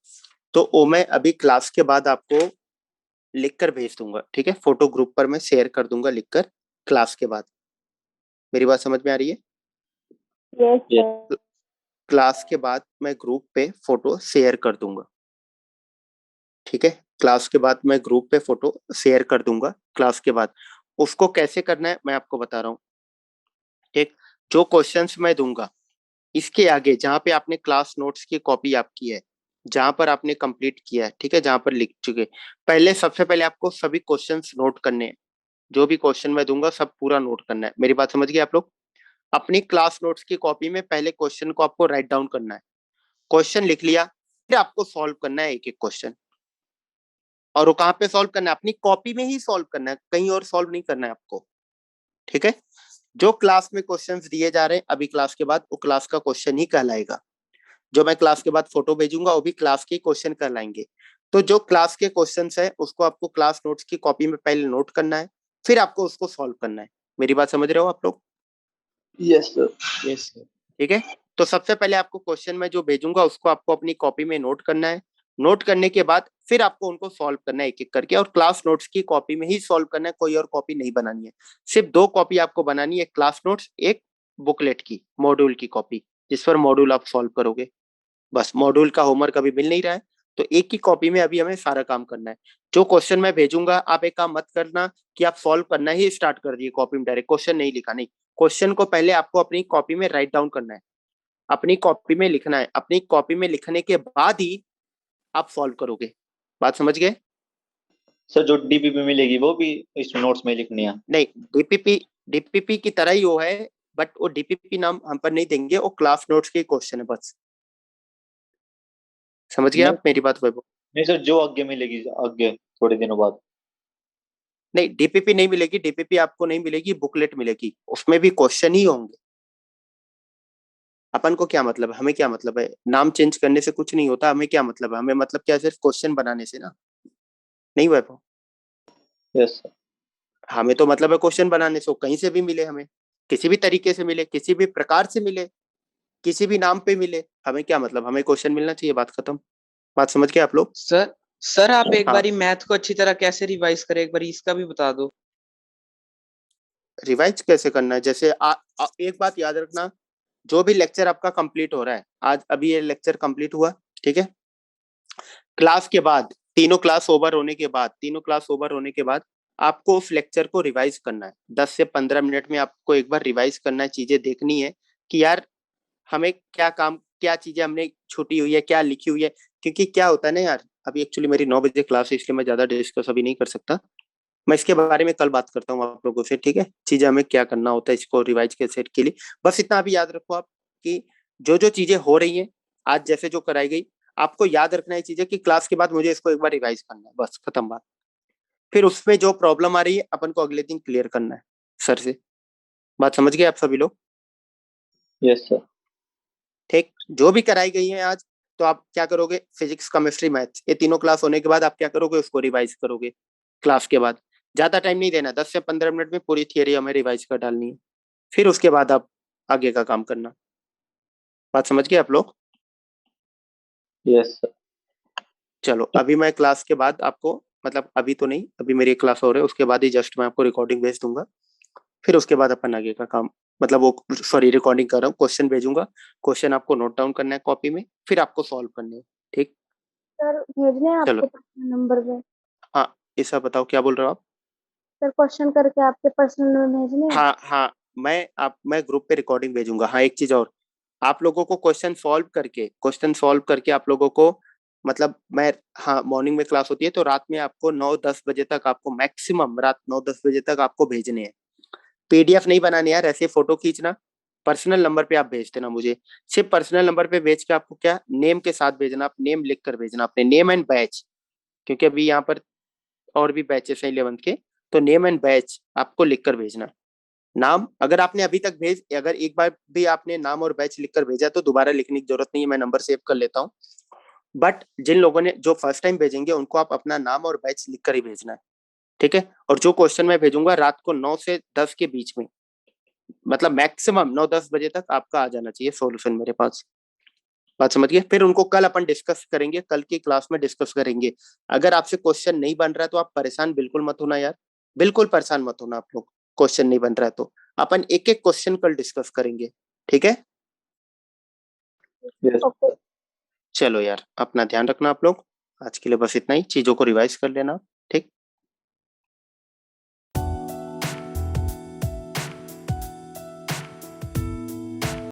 तो वो मैं अभी क्लास के बाद आपको लिख कर भेज दूंगा, ठीक है? फोटो ग्रुप पर मैं शेयर कर दूंगा लिखकर क्लास के बाद। मेरी बात समझ में आ रही है? Yes, sir. क्लास के बाद मैं ग्रुप पे फोटो शेयर कर दूंगा, ठीक है? क्लास के बाद मैं ग्रुप पे फोटो शेयर कर दूंगा क्लास के बाद। उसको कैसे करना है मैं आपको बता रहा हूँ, ठीक? जो क्वेश्चंस मैं दूंगा इसके आगे जहाँ पे आपने क्लास नोट्स की कॉपी आपकी है, जहाँ पर आपने कंप्लीट किया है, ठीक है, जहाँ पर लिख चुके, पहले सबसे पहले आपको सभी क्वेश्चंस नोट करने हैं। जो भी क्वेश्चन मैं दूंगा सब पूरा नोट करना है। मेरी बात समझ गए आप लोग? अपनी क्लास नोट्स की कॉपी में पहले क्वेश्चन को आपको राइट डाउन करना है, क्वेश्चन लिख लिया, फिर आपको सॉल्व करना है एक एक क्वेश्चन। और वो कहाँ पे सॉल्व करना है? अपनी कॉपी में ही सॉल्व करना है, कहीं और सॉल्व नहीं करना है आपको, ठीक है? जो क्लास में क्वेश्चंस दिए जा रहे हैं अभी क्लास के बाद, वो क्लास का क्वेश्चन ही कहलाएगा। जो मैं क्लास के बाद फोटो भेजूंगा वो भी क्लास के क्वेश्चन कहलाएंगे। तो जो क्लास के क्वेश्चंस है उसको आपको क्लास नोट्स की कॉपी में पहले नोट करना है, फिर आपको उसको सॉल्व करना है। मेरी बात समझ रहे हो आप लोग? Yes, sir. Yes, sir. ठीक है, तो सबसे पहले आपको क्वेश्चन में जो भेजूंगा उसको आपको अपनी कॉपी में नोट करना है। नोट करने के बाद फिर आपको उनको सॉल्व करना है एक एक करके, और क्लास नोट्स की कॉपी में ही सॉल्व करना है, कोई और कॉपी नहीं बनानी है। सिर्फ दो कॉपी आपको बनानी है, क्लास नोट्स, एक बुकलेट की, मॉड्यूल की कॉपी, जिस पर मॉड्यूल आप सॉल्व करोगे। बस, मॉड्यूल का होमवर्क अभी मिल नहीं रहा है, तो एक ही कॉपी में अभी हमें सारा काम करना है। जो क्वेश्चन मैं भेजूंगा आप एक काम मत करना कि आप सॉल्व करना ही स्टार्ट कर दिए कॉपी में, डायरेक्ट क्वेश्चन नहीं लिखा, नहीं। क्वेश्चन को पहले आपको अपनी कॉपी में राइट डाउन करना है, अपनी कॉपी में लिखना है, अपनी कॉपी में लिखने के बाद ही आप सॉल्व करोगे। बात समझ गए? सर जो डीपीपी मिलेगी वो भी इस नोट्स में लिखनी है? नहीं, डीपीपी, डीपीपी की तरह ही वो है, बट वो डीपीपी नाम हम पर नहीं देंगे, वो क्लास नोट्स के क्वेश्चन है बस। समझ गए नहीं आप मेरी बात वैभव? नहीं सर, जो आगे मिलेगी आगे थोड़े दिनों बाद। नहीं, डीपीपी नहीं मिलेगी, डीपीपी आपको नहीं मिलेगी, बुकलेट मिलेगी, उसमें भी क्वेश्चन ही होंगे। अपन को क्या मतलब है, हमें क्या मतलब है, नाम चेंज करने से कुछ नहीं होता, हमें क्या मतलब है, हमें मतलब क्या, सिर्फ क्वेश्चन बनाने से ना, नहीं वैभव? Yes sir. हमें तो मतलब है क्वेश्चन बनाने से, वो कहीं से भी मिले हमें, किसी भी तरीके से मिले, किसी भी प्रकार से मिले, किसी भी नाम पे मिले, हमें क्या मतलब, हमें क्वेश्चन मिलना चाहिए, बात खत्म। बात समझ गए आप लोग? सर आप एक हाँ, बारी मैथ को अच्छी तरह कैसे रिवाइज करें, एक बारी इसका भी बता दो। रिवाइज कैसे करना है, जैसे एक बात याद रखना, जो भी लेक्चर आपका कंप्लीट हो रहा है, आज अभी ये लेक्चर कंप्लीट हुआ, ठीक है, क्लास के बाद, तीनों क्लास ओवर होने के बाद आपको उस लेक्चर को रिवाइज करना है, 10 से 15 मिनट में आपको एक बार रिवाइज करना है, चीजें देखनी है कि यार हमें क्या काम, क्या चीजें हमने छूटी हुई है, क्या लिखी हुई है, क्योंकि क्या होता है ना यार, अभी एक्चुअली मेरी 9 बजे क्लास है, इसलिए मैं ज्यादा डिस्कस अभी नहीं कर सकता, मैं इसके बारे में कल बात करता हूँ आप लोगों से, ठीक है, चीजें हमें क्या करना होता है इसको रिवाइज के सेट के लिए। बस इतना अभी याद रखो आप कि जो जो चीजें हो रही हैं आज, जैसे जो कराई गई, आपको याद रखना है चीजें कि क्लास के बाद मुझे इसको एक बार रिवाइज करना है, बस खत्म बात। फिर उसमें जो प्रॉब्लम आ रही है अपन को अगले दिन क्लियर करना है सर से। बात समझ गए आप सभी लोग? Yes sir. ठीक, जो भी कराई गई है आज, तो आप क्या करोगे, फिजिक्स केमिस्ट्री मैथ्स, ये तीनों क्लास होने के बाद आप क्या करोगे, उसको रिवाइज करोगे क्लास के बाद। ज्यादा टाइम नहीं देना, 10 से 15 मिनट में पूरी थियरी हमें रिवाइज कर डालनी है, फिर उसके बाद आप आगे का काम करना। बात समझ गए आप लोग? Yes sir. चलो, अभी मैं क्लास के बाद आपको, मतलब अभी तो नहीं, अभी मेरी क्लास हो रही है, उसके बाद ही जस्ट मैं आपको रिकॉर्डिंग भेज दूंगा, फिर उसके बाद अपन आगे का काम, मतलब वो, सॉरी रिकॉर्डिंग कर रहा हूँ, क्वेश्चन भेजूंगा, क्वेश्चन आपको नोट डाउन करना है कॉपी में, फिर आपको सॉल्व करने हैं, ठीक? सर भेजने हैं चलो, आपके पर्सनल नंबर पे? हाँ, ऐसा बताओ क्या बोल रहे हो आप? सर क्वेश्चन करके आपके पर्सनल में भेजने हैं? हाँ, मैं ग्रुप पे रिकॉर्डिंग भेजूंगा। हाँ, एक चीज और, आप लोगों को क्वेश्चन सॉल्व करके आप लोगों को, मतलब मैं, हाँ मॉर्निंग में क्लास होती है, तो रात में आपको 9-10 बजे तक, आपको मैक्सिमम रात 9-10 बजे तक आपको भेजने हैं। पीडीएफ नहीं बनाने यार, ऐसे फोटो खींचना, पर्सनल नंबर पे आप भेज देना मुझे, सिर्फ पर्सनल नंबर पे भेज के आपको क्या, नेम के साथ भेजना, आप नेम लिख कर भेजना, अपने नेम एंड बैच, क्योंकि अभी यहाँ पर और भी बैचेस हैं 11th के, तो नेम एंड बैच आपको लिख कर भेजना। नाम अगर आपने अभी तक अगर एक बार भी आपने नाम और बैच लिखकर भेजा तो दोबारा लिखने की जरूरत नहीं है, मैं नंबर सेव कर लेता हूँ। बट जिन लोगों ने जो फर्स्ट टाइम भेजेंगे उनको आप अपना नाम और बैच लिखकर ही भेजना है, ठीक है? और जो क्वेश्चन मैं भेजूंगा रात को 9 से 10 के बीच में, मतलब मैक्सिमम 9-10 बजे तक आपका आ जाना चाहिए सॉल्यूशन मेरे पास। बात समझ गए? फिर उनको कल अपन डिस्कस करेंगे, कल की क्लास में डिस्कस करेंगे। अगर आपसे क्वेश्चन नहीं बन रहा है तो आप परेशान बिल्कुल मत होना यार, बिल्कुल परेशान मत होना आप लोग, क्वेश्चन नहीं बन रहा है तो अपन एक एक क्वेश्चन कल डिस्कस करेंगे, ठीक है? यस। ओके। चलो यार, अपना ध्यान रखना आप लोग, आज के लिए बस इतना ही, चीजों को रिवाइज कर लेना, ठीक?